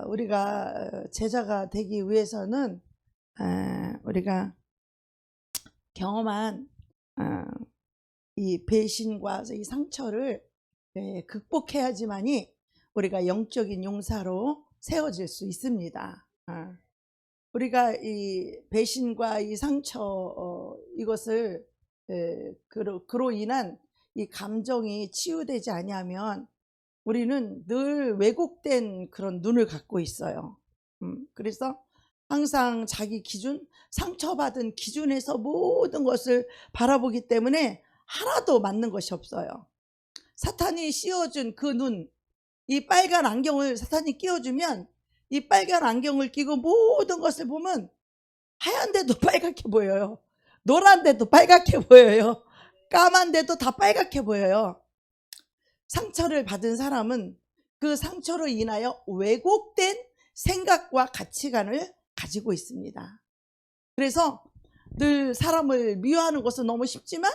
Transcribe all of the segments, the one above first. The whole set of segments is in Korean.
우리가 제자가 되기 위해서는 우리가 경험한 이 배신과 이 상처를 극복해야지만이 우리가 영적인 용사로 세워질 수 있습니다. 우리가 이 배신과 이 상처 이것을 그로 인한 이 감정이 치유되지 아니하면 우리는 늘 왜곡된 그런 눈을 갖고 있어요. 그래서 항상 자기 기준, 상처받은 기준에서 모든 것을 바라보기 때문에 하나도 맞는 것이 없어요. 사탄이 씌워준 그 눈, 이 빨간 안경을 사탄이 끼워주면 이 빨간 안경을 끼고 모든 것을 보면 하얀데도 빨갛게 보여요. 노란데도 빨갛게 보여요. 까만데도 다 빨갛게 보여요. 상처를 받은 사람은 그 상처로 인하여 왜곡된 생각과 가치관을 가지고 있습니다. 그래서 늘 사람을 미워하는 것은 너무 쉽지만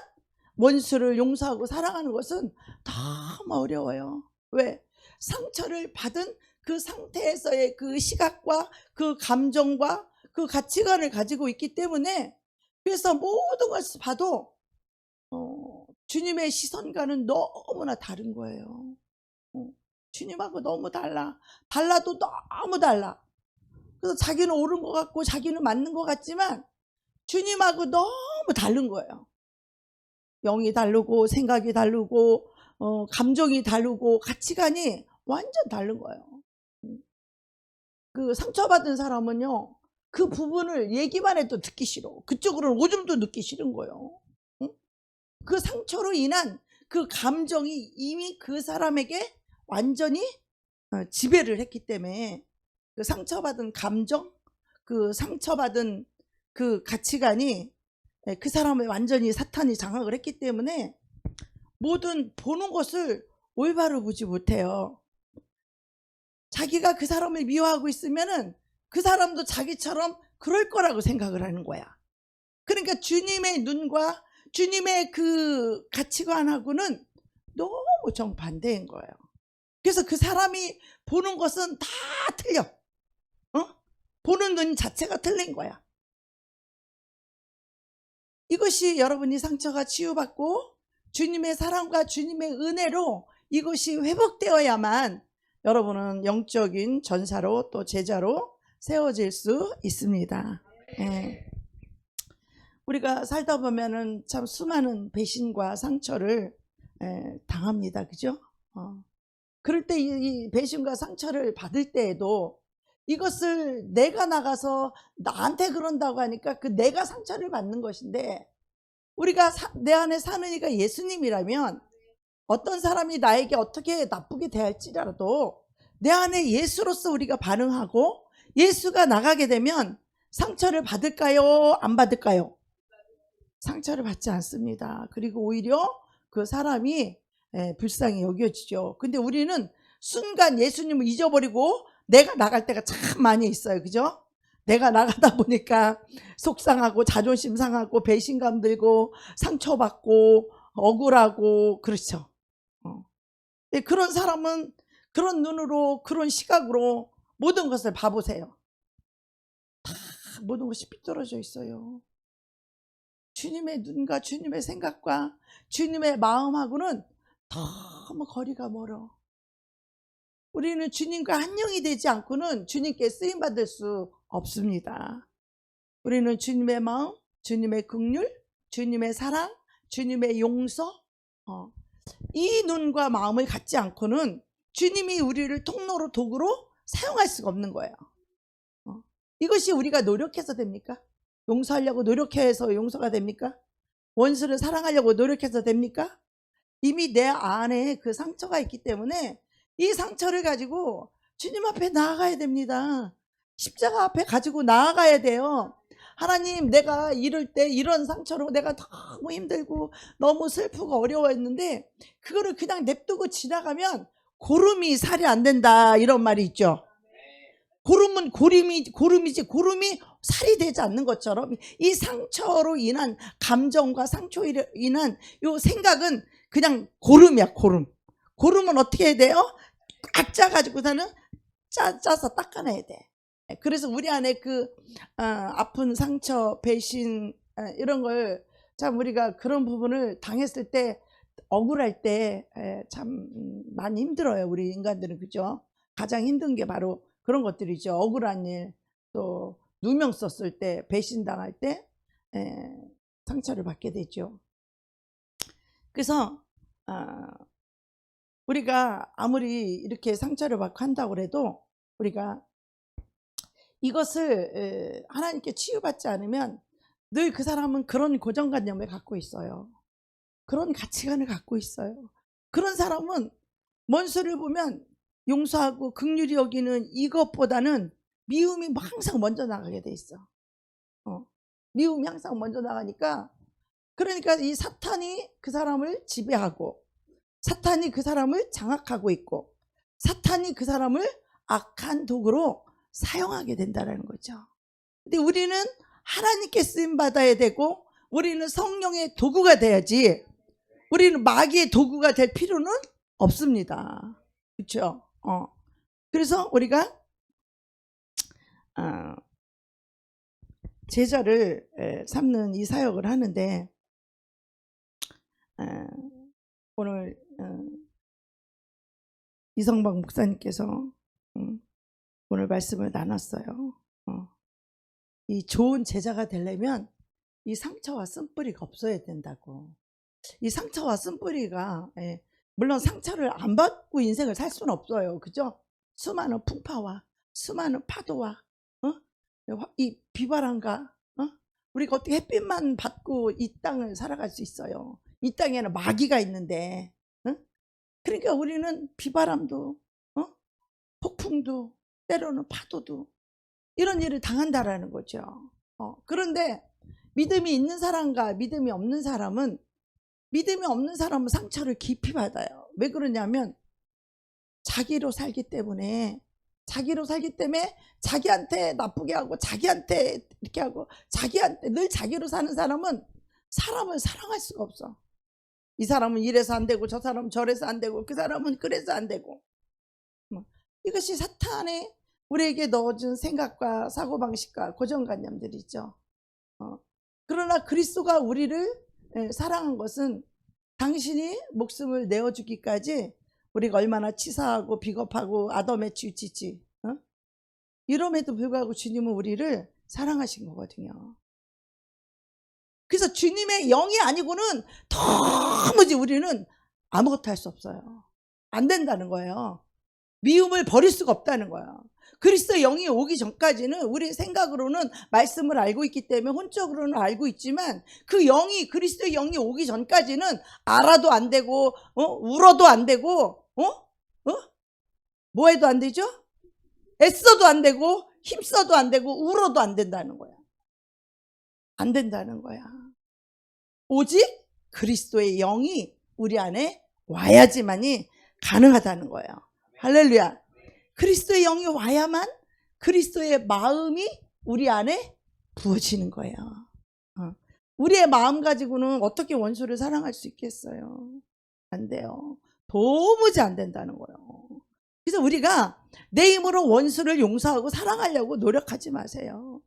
원수를 용서하고 사랑하는 것은 너무 어려워요. 왜? 상처를 받은 그 상태에서의 그 시각과 그 감정과 그 가치관을 가지고 있기 때문에, 그래서 모든 것을 봐도 주님의 시선과는 너무나 다른 거예요. 주님하고 너무 달라도 너무 달라. 그래서 자기는 옳은 것 같고 자기는 맞는 것 같지만 주님하고 너무 다른 거예요. 영이 다르고 생각이 다르고 감정이 다르고 가치관이 완전 다른 거예요. 그 상처받은 사람은요, 그 부분을 얘기만 해도 듣기 싫어. 그쪽으로는 오줌도 듣기 싫은 거예요. 그 상처로 인한 그 감정이 이미 그 사람에게 완전히 지배를 했기 때문에 그 상처받은 감정, 그 상처받은 그 가치관이 그 사람을 완전히 사탄이 장악을 했기 때문에 모든 보는 것을 올바로 보지 못해요. 자기가 그 사람을 미워하고 있으면은 그 사람도 자기처럼 그럴 거라고 생각을 하는 거야. 그러니까 주님의 눈과 주님의 그 가치관하고는 너무 정반대인 거예요. 그래서 그 사람이 보는 것은 다 틀려. 보는 눈 자체가 틀린 거야. 이것이 여러분이 상처가 치유받고 주님의 사랑과 주님의 은혜로 이것이 회복되어야만 여러분은 영적인 전사로 또 제자로 세워질 수 있습니다. 우리가 살다 보면은 참 수많은 배신과 상처를 당합니다. 그죠? 그럴 때 이 배신과 상처를 받을 때에도 이것을 내가 나가서 나한테 그런다고 하니까 그 내가 상처를 받는 것인데, 우리가 내 안에 사는 이가 예수님이라면 어떤 사람이 나에게 어떻게 나쁘게 대할지라도 내 안에 예수로서 우리가 반응하고 예수가 나가게 되면 상처를 받을까요? 안 받을까요? 상처를 받지 않습니다. 그리고 오히려 그 사람이 불쌍히 여겨지죠. 근데 우리는 순간 예수님을 잊어버리고 내가 나갈 때가 참 많이 있어요. 그죠? 내가 나가다 보니까 속상하고 자존심 상하고 배신감 들고 상처받고 억울하고 그렇죠. 그런 사람은 그런 눈으로 그런 시각으로 모든 것을 봐보세요. 다 모든 것이 삐뚤어져 있어요. 주님의 눈과 주님의 생각과 주님의 마음하고는 너무 거리가 멀어. 우리는 주님과 한 영이 되지 않고는 주님께 쓰임받을 수 없습니다. 우리는 주님의 마음, 주님의 긍휼, 주님의 사랑, 주님의 용서, 이 눈과 마음을 갖지 않고는 주님이 우리를 통로로 도구로 사용할 수가 없는 거예요. 이것이 우리가 노력해서 됩니까? 용서하려고 노력해서 용서가 됩니까? 원수를 사랑하려고 노력해서 됩니까? 이미 내 안에 그 상처가 있기 때문에 이 상처를 가지고 주님 앞에 나아가야 됩니다. 십자가 앞에 가지고 나아가야 돼요. 하나님, 내가 이럴 때 이런 상처로 내가 너무 힘들고 너무 슬프고 어려워했는데 그거를 그냥 냅두고 지나가면 고름이 살이 안 된다, 이런 말이 있죠. 고름은 고름이지 고름이 살이 되지 않는 것처럼 이 상처로 인한 감정과 상처로 인한 이 생각은 그냥 고름이야. 고름은 어떻게 해야 돼요? 꽉 짜가지고서는 짜서 닦아내야 돼. 그래서 우리 안에 그 아픈 상처, 배신 이런 걸 참 우리가 그런 부분을 당했을 때 억울할 때 참 많이 힘들어요. 우리 인간들은 그죠? 가장 힘든 게 바로 그런 것들이죠. 억울한 일, 또 누명 썼을 때, 배신당할 때 상처를 받게 되죠. 그래서 우리가 아무리 이렇게 상처를 받고 한다고 해도 우리가 이것을 하나님께 치유받지 않으면 늘 그 사람은 그런 고정관념을 갖고 있어요. 그런 가치관을 갖고 있어요. 그런 사람은 원수를 보면 용서하고 긍휼히 여기는 이것보다는 미움이 항상 먼저 나가게 돼 있어. 미움이 항상 먼저 나가니까, 그러니까 이 사탄이 그 사람을 지배하고, 사탄이 그 사람을 장악하고 있고, 사탄이 그 사람을 악한 도구로 사용하게 된다는 거죠. 근데 우리는 하나님께 쓰임 받아야 되고, 우리는 성령의 도구가 돼야지, 우리는 마귀의 도구가 될 필요는 없습니다. 그렇죠? 그래서 우리가 제자를 삼는 이 사역을 하는데, 오늘 이성박 목사님께서 오늘 말씀을 나눴어요. 이 좋은 제자가 되려면 이 상처와 쓴뿌리가 없어야 된다고. 이 상처와 쓴뿌리가, 물론 상처를 안 받고 인생을 살 수는 없어요. 그죠? 수많은 풍파와 수많은 파도와 이 비바람과 우리가 어떻게 햇빛만 받고 이 땅을 살아갈 수 있어요. 이 땅에는 마귀가 있는데, 그러니까 우리는 비바람도 폭풍도 때로는 파도도 이런 일을 당한다라는 거죠. 그런데 믿음이 있는 사람과 믿음이 없는 사람은 상처를 깊이 받아요. 왜 그러냐면 자기로 살기 때문에 자기한테 나쁘게 하고, 자기한테 이렇게 하고, 자기한테 늘 자기로 사는 사람은 사람을 사랑할 수가 없어. 이 사람은 이래서 안 되고, 저 사람은 저래서 안 되고, 그 사람은 그래서 안 되고. 이것이 사탄의 우리에게 넣어준 생각과 사고방식과 고정관념들이죠. 그러나 그리스도가 우리를 사랑한 것은 당신이 목숨을 내어주기까지 우리가 얼마나 치사하고 비겁하고 아담에 치우치지, 이럼에도 불구하고 주님은 우리를 사랑하신 거거든요. 그래서 주님의 영이 아니고는 도무지 우리는 아무것도 할 수 없어요. 안 된다는 거예요. 미움을 버릴 수가 없다는 거예요. 그리스도의 영이 오기 전까지는 우리 생각으로는 말씀을 알고 있기 때문에 혼적으로는 알고 있지만, 그 영이, 그리스도의 영이 오기 전까지는 알아도 안 되고 울어도 안 되고 뭐 해도 안 되죠? 애써도 안 되고 힘써도 안 되고 울어도 안 된다는 거야. 안 된다는 거야. 오직 그리스도의 영이 우리 안에 와야지만이 가능하다는 거예요. 할렐루야. 그리스도의 영이 와야만 그리스도의 마음이 우리 안에 부어지는 거예요. 우리의 마음 가지고는 어떻게 원수를 사랑할 수 있겠어요? 안 돼요. 도무지 안 된다는 거예요. 그래서 우리가 내 힘으로 원수를 용서하고 사랑하려고 노력하지 마세요.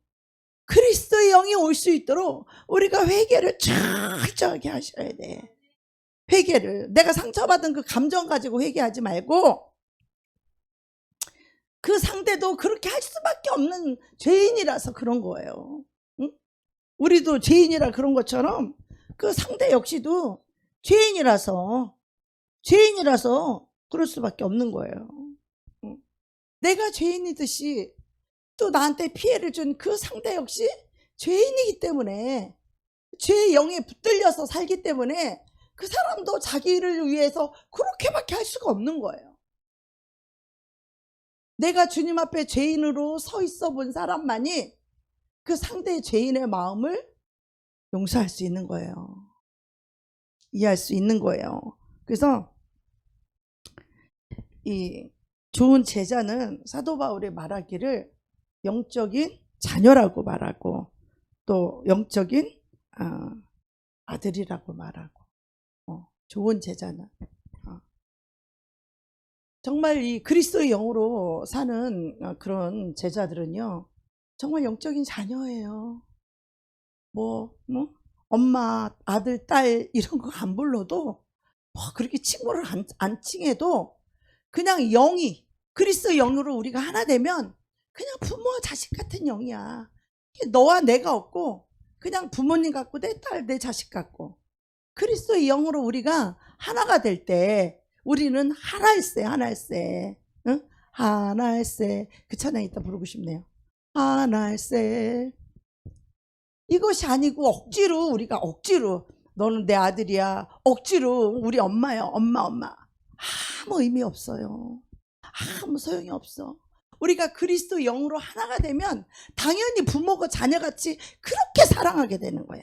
그리스도의 영이 올 수 있도록 우리가 회개를 철저하게 하셔야 돼. 회개를, 내가 상처받은 그 감정 가지고 회개하지 말고, 그 상대도 그렇게 할 수밖에 없는 죄인이라서 그런 거예요. 우리도 죄인이라 그런 것처럼 그 상대 역시도 죄인이라서 그럴 수밖에 없는 거예요. 내가 죄인이듯이 또 나한테 피해를 준 그 상대 역시 죄인이기 때문에, 죄의 영에 붙들려서 살기 때문에 그 사람도 자기를 위해서 그렇게밖에 할 수가 없는 거예요. 내가 주님 앞에 죄인으로 서 있어 본 사람만이 그 상대의 죄인의 마음을 용서할 수 있는 거예요. 이해할 수 있는 거예요. 그래서 이 좋은 제자는 사도 바울이 말하기를 영적인 자녀라고 말하고, 또 영적인 아들이라고 말하고, 좋은 제자는 정말 이 그리스도의 영으로 사는 그런 제자들은요, 정말 영적인 자녀예요. 뭐 엄마, 아들, 딸 이런 거 안 불러도 그렇게 친구를 안 칭해도 그냥 영이 그리스도의 영으로 우리가 하나 되면 그냥 부모와 자식 같은 영이야. 너와 내가 없고 그냥 부모님 같고 내 딸, 내 자식 같고 그리스도의 영으로 우리가 하나가 될 때 우리는 하나일세, 하나일세, 응? 하나일세. 그 찬양 이따 부르고 싶네요. 하나일세. 이것이 아니고 억지로 우리가 억지로 너는 내 아들이야, 억지로 우리 엄마야, 엄마. 아무 의미 없어요. 아무 소용이 없어. 우리가 그리스도 영으로 하나가 되면 당연히 부모가 자녀같이 그렇게 사랑하게 되는 거야.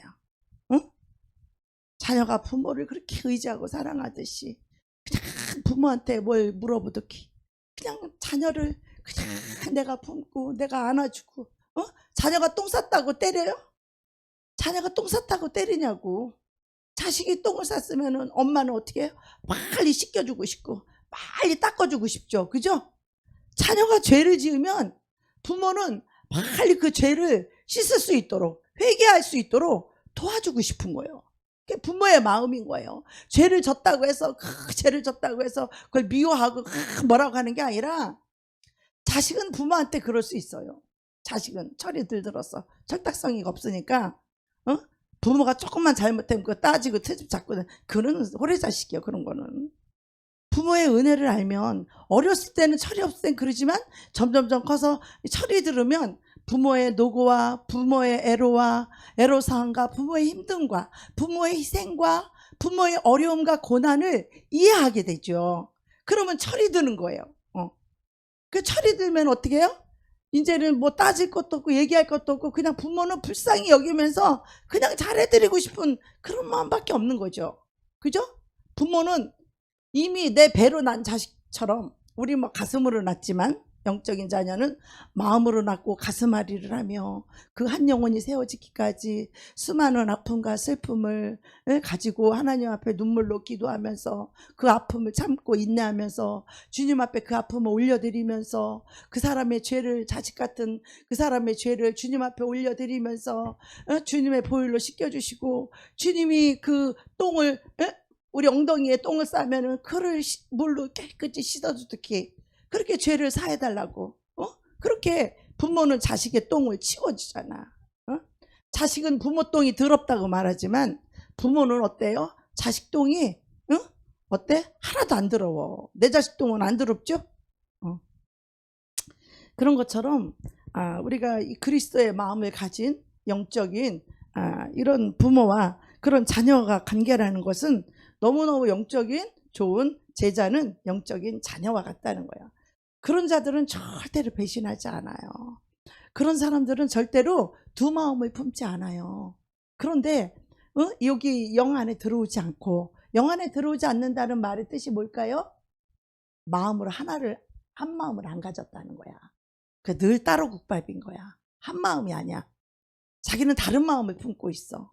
응? 자녀가 부모를 그렇게 의지하고 사랑하듯이 그냥 부모한테 뭘 물어보듯이 그냥 자녀를 그냥 내가 품고 내가 안아주고, 자녀가 똥 쌌다고 때려요? 자녀가 똥 쌌다고 때리냐고. 자식이 똥을 쌌으면 엄마는 어떻게 해요? 빨리 씻겨주고 싶고 빨리 닦아주고 싶죠. 그죠? 자녀가 죄를 지으면 부모는 빨리 그 죄를 씻을 수 있도록, 회개할 수 있도록 도와주고 싶은 거예요. 그게 부모의 마음인 거예요. 죄를 졌다고 해서 그걸 미워하고 뭐라고 하는 게 아니라, 자식은 부모한테 그럴 수 있어요. 자식은 철이 들들어서 철딱서니가 없으니까 부모가 조금만 잘못하면 그거 따지고 트집 잡고, 그는 호래자식이요. 그런 거는 부모의 은혜를 알면, 어렸을 때는 철이 없을 땐 그러지만 점점점 커서 철이 들으면 부모의 노고와 부모의 애로사항과 부모의 힘듦과 부모의 희생과 부모의 어려움과 고난을 이해하게 되죠. 그러면 철이 드는 거예요. 그 철이 들면 어떻게 해요? 이제는 뭐 따질 것도 없고 얘기할 것도 없고 그냥 부모는 불쌍히 여기면서 그냥 잘해드리고 싶은 그런 마음밖에 없는 거죠. 그죠? 부모는 이미 내 배로 난 자식처럼, 우리 뭐 가슴으로 낳지만 영적인 자녀는 마음으로 낳고 가슴앓이를 하며 그 한 영혼이 세워지기까지 수많은 아픔과 슬픔을 가지고 하나님 앞에 눈물로 기도하면서 그 아픔을 참고 인내하면서 주님 앞에 그 아픔을 올려드리면서 그 사람의 죄를, 자식 같은 그 사람의 죄를 주님 앞에 올려드리면서 주님의 보혈로 씻겨주시고, 주님이 그 똥을, 우리 엉덩이에 똥을 싸면은 그를 물로 깨끗이 씻어주듯이 그렇게 죄를 사해달라고, 그렇게 부모는 자식의 똥을 치워주잖아. 자식은 부모 똥이 더럽다고 말하지만 부모는 어때요? 자식 똥이 어때? 하나도 안 더러워. 내 자식 똥은 안 더럽죠? 그런 것처럼 우리가 이 그리스도의 마음을 가진 영적인 이런 부모와 그런 자녀가 관계라는 것은 너무너무 영적인 좋은 제자는 영적인 자녀와 같다는 거야. 그런 자들은 절대로 배신하지 않아요. 그런 사람들은 절대로 두 마음을 품지 않아요. 그런데 여기 영 안에 들어오지 않고, 영 안에 들어오지 않는다는 말의 뜻이 뭘까요? 마음으로 한 마음을 안 가졌다는 거야. 그 늘 따로 국밥인 거야. 한 마음이 아니야. 자기는 다른 마음을 품고 있어.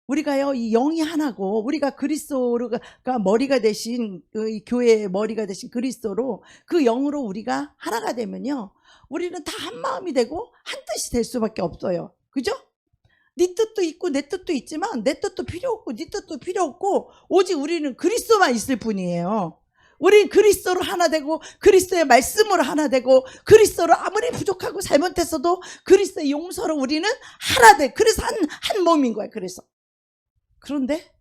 우리가요, 이 영이 하나고, 우리가 그리스도가 머리가 되신, 이 교회의 머리가 되신 그리스도로, 그 영으로 우리가 하나가 되면요, 우리는 다 한 마음이 되고 한 뜻이 될 수밖에 없어요. 그죠? 네 뜻도 있고 내 뜻도 있지만 내 뜻도 필요 없고 네 뜻도 필요 없고 오직 우리는 그리스도만 있을 뿐이에요. 우리 그리스도로 하나 되고 그리스도의 말씀으로 하나 되고 그리스도로 아무리 부족하고 잘못했어도 그리스도의 용서로 우리는 하나 돼. 그래서 한 몸인 거야. 그런데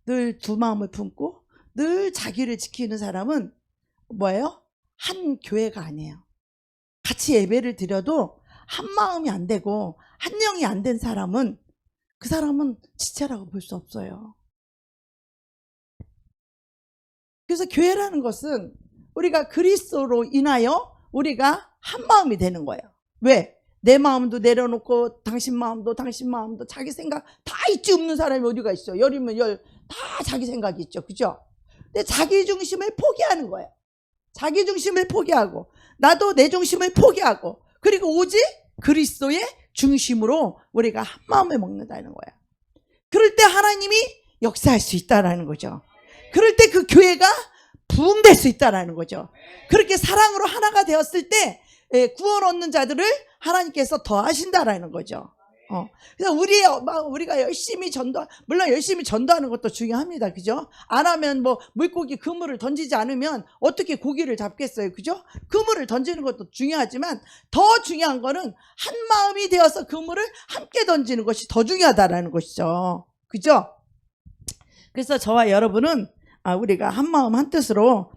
늘 두 마음을 품고 늘 자기를 지키는 사람은 뭐예요? 한 교회가 아니에요. 같이 예배를 드려도 한 마음이 안 되고 한 영이 안 된 사람은, 그 사람은 지체라고 볼 수 없어요. 그래서 교회라는 것은 우리가 그리스도로 인하여 우리가 한 마음이 되는 거예요. 왜? 내 마음도 내려놓고 당신 마음도 자기 생각 다 있지. 없는 사람이 어디가 있어. 열이면 열 다 자기 생각이 있죠. 그죠? 근데 자기 중심을 포기하는 거예요. 자기 중심을 포기하고 나도 내 중심을 포기하고, 그리고 오직 그리스도의 중심으로 우리가 한 마음을 먹는다는 거야. 그럴 때 하나님이 역사할 수 있다는 거죠. 그럴 때 그 교회가 부흥될 수 있다라는 거죠. 그렇게 사랑으로 하나가 되었을 때 구원 얻는 자들을 하나님께서 더하신다라는 거죠. 그래서 우리가 열심히 물론 열심히 전도하는 것도 중요합니다. 그죠? 안 하면 뭐 물고기 그물을 던지지 않으면 어떻게 고기를 잡겠어요. 그죠? 그물을 던지는 것도 중요하지만 더 중요한 거는 한 마음이 되어서 그물을 함께 던지는 것이 더 중요하다라는 것이죠. 그죠? 그래서 저와 여러분은 우리가 한 마음 한 뜻으로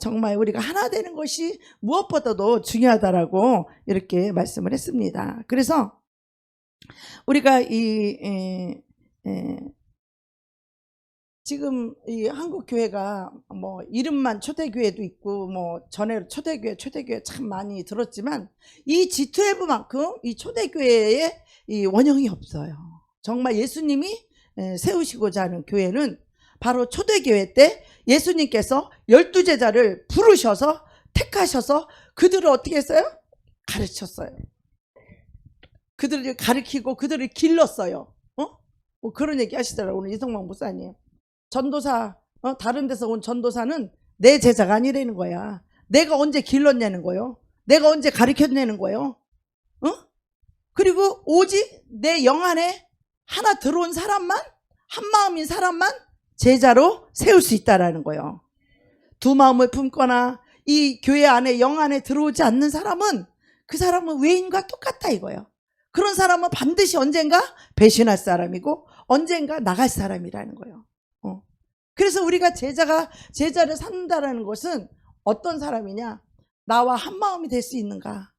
정말 우리가 하나 되는 것이 무엇보다도 중요하다라고 이렇게 말씀을 했습니다. 그래서 우리가 지금 이 한국 교회가 뭐 이름만 초대교회도 있고 뭐 전에 초대교회 참 많이 들었지만 이 G12만큼 이 초대교회에 이 원형이 없어요. 정말 예수님이 세우시고자 하는 교회는 바로 초대교회 때 예수님께서 12제자를 부르셔서 택하셔서 그들을 어떻게 했어요? 가르쳤어요. 그들을 가르치고 그들을 길렀어요. 뭐 그런 얘기 하시더라고요. 오늘 이성만 목사님. 전도사, 다른 데서 온 전도사는 내 제자가 아니라는 거야. 내가 언제 길렀냐는 거요. 내가 언제 가르쳤냐는 거요. 그리고 오직 내 영 안에 하나 들어온 사람만, 한 마음인 사람만 제자로 세울 수 있다라는 거예요. 두 마음을 품거나 이 교회 안에 영 안에 들어오지 않는 사람은 그 사람은 외인과 똑같다 이거예요. 그런 사람은 반드시 언젠가 배신할 사람이고 언젠가 나갈 사람이라는 거예요. 그래서 우리가 제자를 삼는다라는 것은 어떤 사람이냐? 나와 한 마음이 될 수 있는가?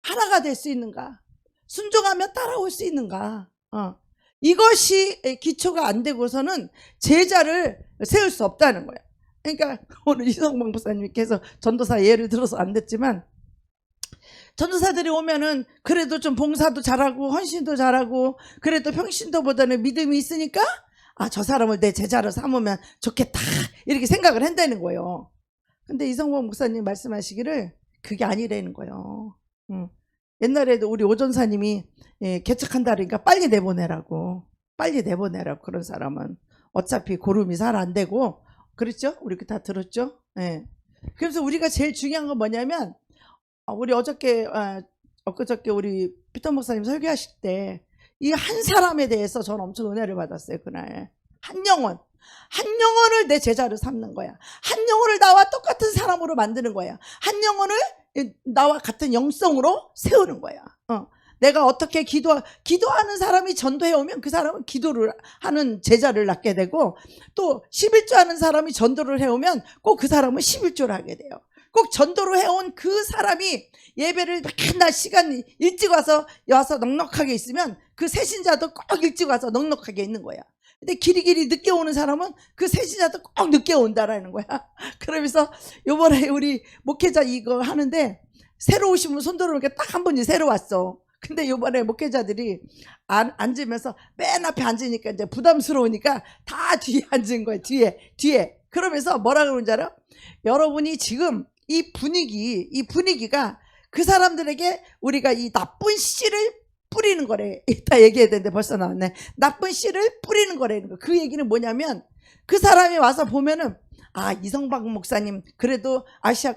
하나가 될 수 있는가? 순종하며 따라올 수 있는가? 이것이 기초가 안 되고서는 제자를 세울 수 없다는 거예요. 그러니까 오늘 이성방 목사님께서 전도사 예를 들어서 안 됐지만 전도사들이 오면은 그래도 좀 봉사도 잘하고 헌신도 잘하고 그래도 평신도보다는 믿음이 있으니까 저 사람을 내 제자로 삼으면 좋겠다 이렇게 생각을 한다는 거예요. 근데 이성범 목사님 말씀하시기를 그게 아니라는 거예요. 옛날에도 우리 오전사님이 개척한다 그러니까 빨리 내보내라고 그런 사람은 어차피 고름이 잘 안 되고 그렇죠? 우리 다 들었죠? 그래서 우리가 제일 중요한 건 뭐냐면 우리 엊그저께 우리 피터 목사님 설교하실 때 이 한 사람에 대해서 저는 엄청 은혜를 받았어요. 그날 한 영혼을 내 제자로 삼는 거야. 한 영혼을 나와 똑같은 사람으로 만드는 거야. 한 영혼을 나와 같은 영성으로 세우는 거야. 내가 어떻게 기도하는 사람이 전도해 오면 그 사람은 기도를 하는 제자를 낳게 되고 또 11조 하는 사람이 전도를 해오면 꼭 그 사람은 11조를 하게 돼요. 꼭 전도를 해온 그 사람이 예배를 맨날 시간 일찍 와서 넉넉하게 있으면 그 새신자도 꼭 일찍 와서 넉넉하게 있는 거야. 근데 길이길이 늦게 오는 사람은 그 새신자도 꼭 늦게 온다라는 거야. 그러면서 요번에 우리 목회자 이거 하는데 새로 오신 분 손 들어오니까 딱 한 분이 새로 왔어. 근데 요번에 목회자들이 앉으면서 맨 앞에 앉으니까 이제 부담스러우니까 다 뒤에 앉은 거예요. 뒤에. 그러면서 뭐라 그러는지 알아? 여러분이 지금 이 분위기가 그 사람들에게 우리가 이 나쁜 씨를 뿌리는 거래. 이따 얘기해야 되는데 벌써 나왔네. 나쁜 씨를 뿌리는 거라는 거. 그 얘기는 뭐냐면 그 사람이 와서 보면은 이성박 목사님 그래도 아시아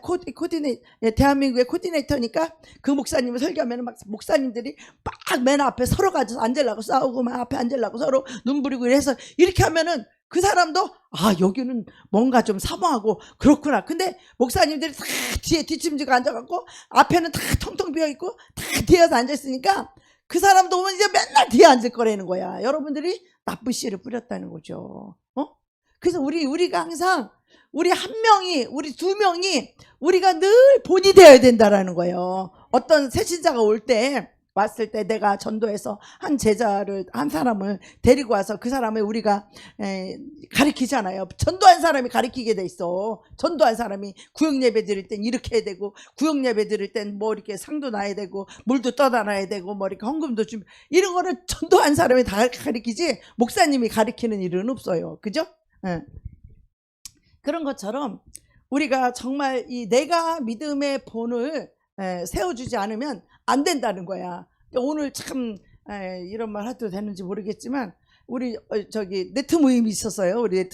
대한민국의 코디네이터니까 그 목사님을 설교하면 막 목사님들이 막 맨 앞에 서로 가서 앉으려고 싸우고 막 앞에 앉으려고 서로 눈 부리고 이래서 이렇게 하면은 그 사람도 여기는 뭔가 좀 사모하고 그렇구나. 근데 목사님들이 다 뒤에 뒷짐지고 앉아갖고 앞에는 다 텅텅 비어있고 다 뒤에서 앉아있으니까 그 사람도 오면 이제 맨날 뒤에 앉을 거라는 거야. 여러분들이 나쁜 씨를 뿌렸다는 거죠. 그래서 우리가 항상 우리 한 명이 우리 두 명이 우리가 늘 본이 되어야 된다라는 거예요. 어떤 새신자가 왔을 때 내가 전도해서 한 사람을 데리고 와서 그 사람을 우리가 가르치잖아요. 전도한 사람이 가르치게 돼 있어. 전도한 사람이 구역예배 드릴 땐 이렇게 해야 되고 구역예배 드릴 땐 뭐 이렇게 상도 놔야 되고 물도 떠다 놔야 되고 뭐 이렇게 헌금도 좀 이런 거를 전도한 사람이 다 가르치지 목사님이 가르치는 일은 없어요. 그죠? 그런 것처럼 우리가 정말 내가 믿음의 본을 세워주지 않으면 안 된다는 거야. 오늘 참 이런 말 해도 되는지 모르겠지만 우리 네트 모임이 있었어요. 우리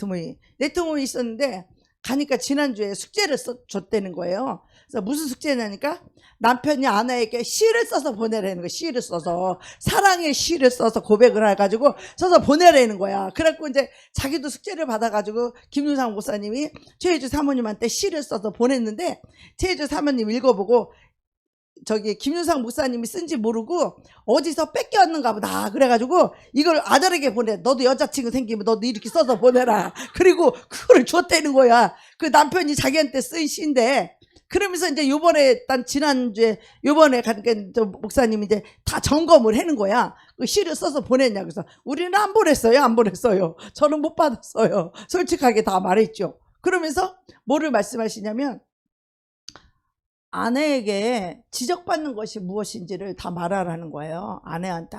네트 모임 있었는데 가니까 지난주에 숙제를 줬다는 거예요. 그래서 무슨 숙제냐니까 남편이 아내에게 시를 써서 보내라는 거야. 시를 써서 사랑의 시를 써서 고백을 해가지고 써서 보내라는 거야. 그래갖고 이제 자기도 숙제를 받아가지고 김윤상 목사님이 최혜주 사모님한테 시를 써서 보냈는데 최혜주 사모님 읽어보고 저기 김윤상 목사님이 쓴지 모르고 어디서 뺏겨왔는가 보다 그래가지고 이걸 아들에게 보내. 너도 여자친구 생기면 너도 이렇게 써서 보내라. 그리고 그거를 줬다는 거야. 그 남편이 자기한테 쓴 시인데 그러면서 이제 요번에 단 지난주에 요번에 가니까 목사님이 이제 다 점검을 해는 거야. 그 시를 써서 보냈냐. 그래서 우리는 안 보냈어요. 안 보냈어요. 저는 못 받았어요. 솔직하게 다 말했죠. 그러면서 뭐를 말씀하시냐면 아내에게 지적받는 것이 무엇인지를 다 말하라는 거예요. 아내한테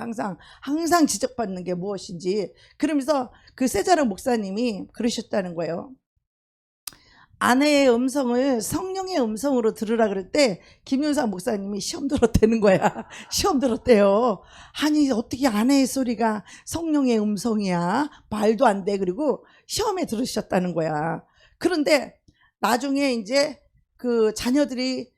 항상 지적받는 게 무엇인지. 그러면서 그 세자르 목사님이 그러셨다는 거예요. 아내의 음성을 성령의 음성으로 들으라 그럴 때 김윤상 목사님이 시험 들었다는 거야. 시험 들었대요. 아니 어떻게 아내의 소리가 성령의 음성이야. 말도 안 돼. 그리고 시험에 들으셨다는 거야. 그런데 나중에 이제 그 자녀들이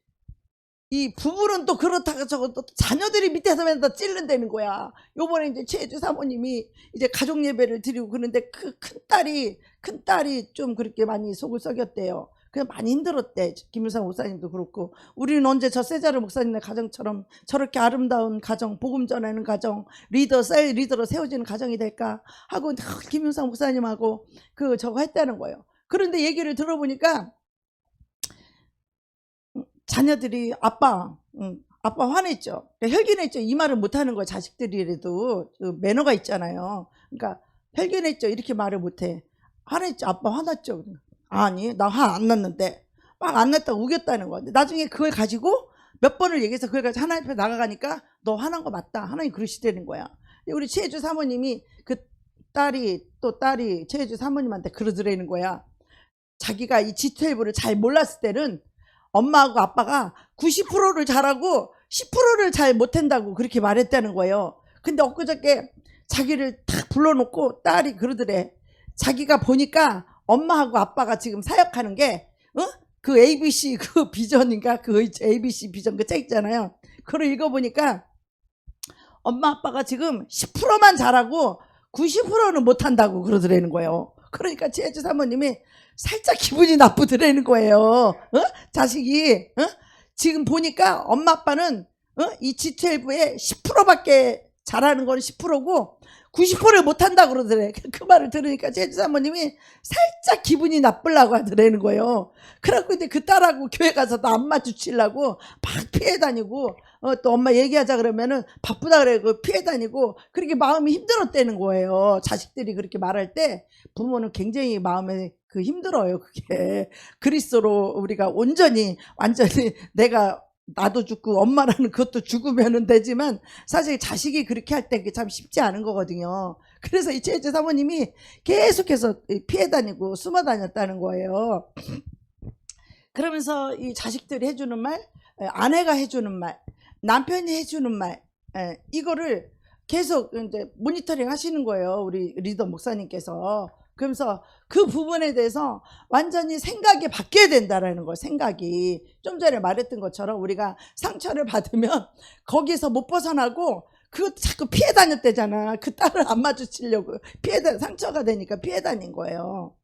이 부부는 또 그렇다가 저거 또 자녀들이 밑에서 맨날 더 찔른다는 거야. 요번에 이제 최혜주 사모님이 이제 가족 예배를 드리고 그러는데 그 큰딸이 좀 그렇게 많이 속을 썩였대요. 그냥 많이 힘들었대. 김유상 목사님도 그렇고. 우리는 언제 저 세자르 목사님의 가정처럼 저렇게 아름다운 가정, 복음 전하는 가정, 셀 리더로 세워지는 가정이 될까 하고 김유상 목사님하고 그 저거 했다는 거예요. 그런데 얘기를 들어보니까 자녀들이 아빠 화냈죠. 혈기냈죠. 이 말을 못하는 거예요. 자식들이라도 그 매너가 있잖아요. 그러니까 혈기냈죠. 이렇게 말을 못해. 화냈죠. 아빠 화났죠. 아니 나 화 안 났는데 막 안 났다고 우겼다는 거야. 나중에 그걸 가지고 몇 번을 얘기해서 그걸 가지고 하나님 앞에 나가가니까 너 화난 거 맞다. 하나님 그러시다는 거야. 우리 최혜주 사모님이 그 딸이 최혜주 사모님한테 그러더라는 거야. 자기가 이 G12를 잘 몰랐을 때는 엄마하고 아빠가 90%를 잘하고 10%를 잘 못한다고 그렇게 말했다는 거예요. 근데 엊그저께 자기를 탁 불러놓고 딸이 그러더래. 자기가 보니까 엄마하고 아빠가 지금 사역하는 게 그 ABC 그 비전인가 그 ABC 비전 그 책 있잖아요. 그걸 읽어보니까 엄마 아빠가 지금 10%만 잘하고 90%는 못한다고 그러더라는 거예요. 그러니까 최혜주 사모님이 살짝 기분이 나쁘더라는 거예요. 자식이 지금 보니까 엄마 아빠는 이 G12에 10%밖에 잘하는 건 10%고 90%를 못한다고 그러더래. 그 말을 들으니까 최혜주 사모님이 살짝 기분이 나쁘려고 하더라는 거예요. 그래갖고 이제 그 딸하고 교회 가서도 안 마주치려고 막 피해 다니고 또 엄마 얘기하자 그러면은 바쁘다 그래고 피해 다니고 그렇게 마음이 힘들었다는 거예요. 자식들이 그렇게 말할 때 부모는 굉장히 마음에 힘들어요. 그게 그리스도로 우리가 완전히 나도 죽고 엄마라는 그것도 죽으면 되지만 사실 자식이 그렇게 할 때 그게 참 쉽지 않은 거거든요. 그래서 이 최혜주 사모님이 계속해서 피해 다니고 숨어 다녔다는 거예요. 그러면서 이 자식들이 해주는 말, 아내가 해주는 말, 남편이 해주는 말, 이거를 계속 이제 모니터링 하시는 거예요. 우리 리더 목사님께서. 그러면서 그 부분에 대해서 완전히 생각이 바뀌어야 된다라는 거예요. 생각이. 좀 전에 말했던 것처럼 우리가 상처를 받으면 거기서 못 벗어나고 그것도 자꾸 피해 다녔대잖아. 그 딸을 안 마주치려고 상처가 되니까 피해 다닌 거예요.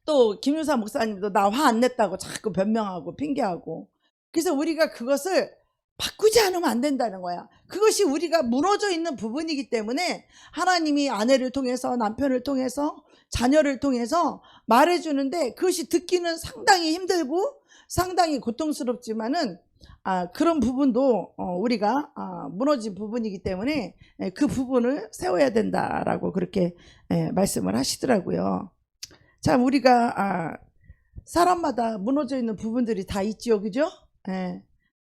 또 김유사 목사님도 나 화 안 냈다고 자꾸 변명하고 핑계하고. 그래서 우리가 그것을 바꾸지 않으면 안 된다는 거야. 그것이 우리가 무너져 있는 부분이기 때문에 하나님이 아내를 통해서 남편을 통해서 자녀를 통해서 말해주는데 그것이 듣기는 상당히 힘들고 상당히 고통스럽지만은 그런 부분도 우리가 무너진 부분이기 때문에 그 부분을 세워야 된다라고 그렇게 말씀을 하시더라고요. 참 우리가 사람마다 무너져 있는 부분들이 다 있지요, 그죠?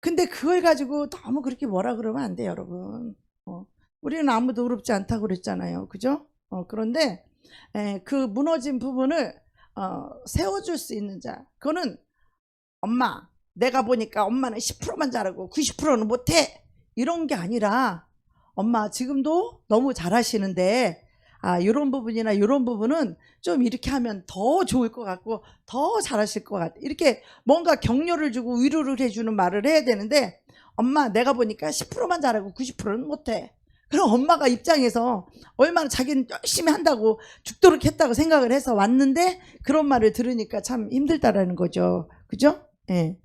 근데 그걸 가지고 너무 그렇게 뭐라 그러면 안 돼요, 여러분. 우리는 아무도 어렵지 않다고 그랬잖아요, 그죠? 그런데 그 무너진 부분을 세워줄 수 있는 자, 그거는 엄마, 내가 보니까 엄마는 10%만 잘하고 90%는 못해, 이런 게 아니라 엄마 지금도 너무 잘하시는데 이런 부분이나 이런 부분은 좀 이렇게 하면 더 좋을 것 같고 더 잘하실 것 같아. 이렇게 뭔가 격려를 주고 위로를 해주는 말을 해야 되는데, 엄마 내가 보니까 10%만 잘하고 90%는 못해. 그럼 엄마가 입장에서 얼마나 자기는 열심히 한다고 죽도록 했다고 생각을 해서 왔는데 그런 말을 들으니까 참 힘들다라는 거죠. 그죠? 예.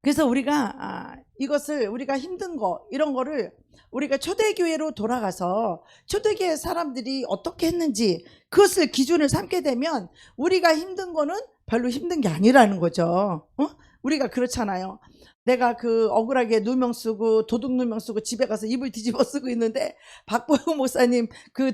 그래서 우리가 이것을 우리가 힘든 거 이런 거를 우리가 초대교회로 돌아가서 초대교회 사람들이 어떻게 했는지 그것을 기준을 삼게 되면 우리가 힘든 거는 별로 힘든 게 아니라는 거죠. 우리가 그렇잖아요. 내가 그 억울하게 누명 쓰고 도둑 누명 쓰고 집에 가서 이불 뒤집어 쓰고 있는데 박보영 목사님 그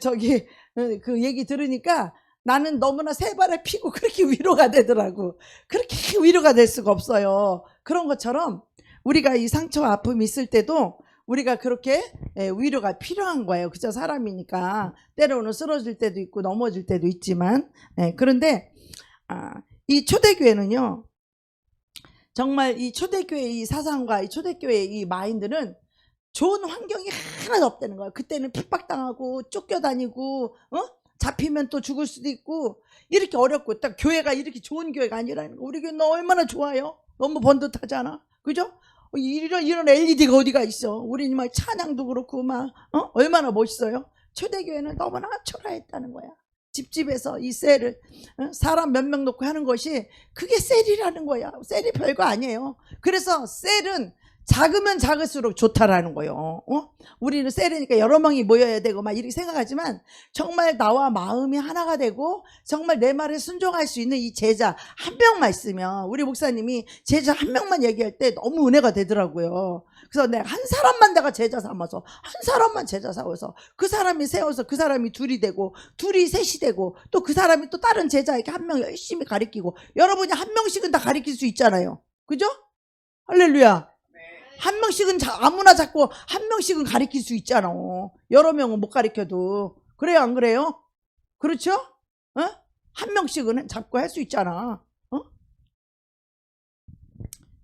얘기 들으니까 나는 너무나 새발에 피고 그렇게 위로가 되더라고. 그렇게 위로가 될 수가 없어요. 그런 것처럼 우리가 이 상처와 아픔이 있을 때도 우리가 그렇게 위로가 필요한 거예요. 그저 사람이니까 때로는 쓰러질 때도 있고 넘어질 때도 있지만, 그런데 이 초대교회는요, 정말 이 초대교회의 이 사상과 이 초대교회의 이 마인드는 좋은 환경이 하나도 없다는 거예요. 그때는 핍박당하고 쫓겨다니고 잡히면 또 죽을 수도 있고 이렇게 어렵고, 딱 교회가 이렇게 좋은 교회가 아니라는 거. 우리 교회 너 얼마나 좋아요? 너무 번듯하잖아. 그죠? 이런 LED가 어디가 있어. 우리 막 찬양도 그렇고 막 얼마나 멋있어요. 초대교회는 너무나 초라했다는 거야. 집집에서 이 셀을 사람 몇 명 놓고 하는 것이 그게 셀이라는 거야. 셀이 별거 아니에요. 그래서 셀은 작으면 작을수록 좋다라는 거예요. 우리는 셀이니까 여러 명이 모여야 되고 막 이렇게 생각하지만 정말 나와 마음이 하나가 되고 정말 내 말에 순종할 수 있는 이 제자 한 명만 있으면, 우리 목사님이 제자 한 명만 얘기할 때 너무 은혜가 되더라고요. 그래서 내가 한 사람만 내가 제자 삼아서 한 사람만 제자 삼아서 그 사람이 세워서 그 사람이 둘이 되고 둘이 셋이 되고 또 그 사람이 또 다른 제자에게 한 명 열심히 가르치고, 여러분이 한 명씩은 다 가르칠 수 있잖아요. 그죠? 할렐루야. 한 명씩은 아무나 잡고 한 명씩은 가르칠 수 있잖아. 여러 명은 못 가르쳐도. 그래요, 안 그래요? 그렇죠? 한 명씩은 잡고 할 수 있잖아.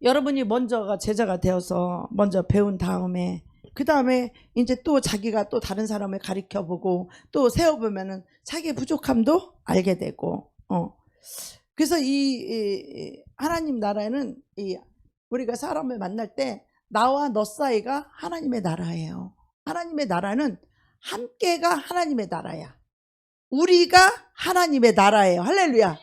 여러분이 먼저가 제자가 되어서 먼저 배운 다음에 그 다음에 이제 또 자기가 또 다른 사람을 가르쳐보고 또 세워보면은 자기의 부족함도 알게 되고. 그래서 이 하나님 나라는 우리가 사람을 만날 때 나와 너 사이가 하나님의 나라예요. 하나님의 나라는 함께가 하나님의 나라야. 우리가 하나님의 나라예요. 할렐루야.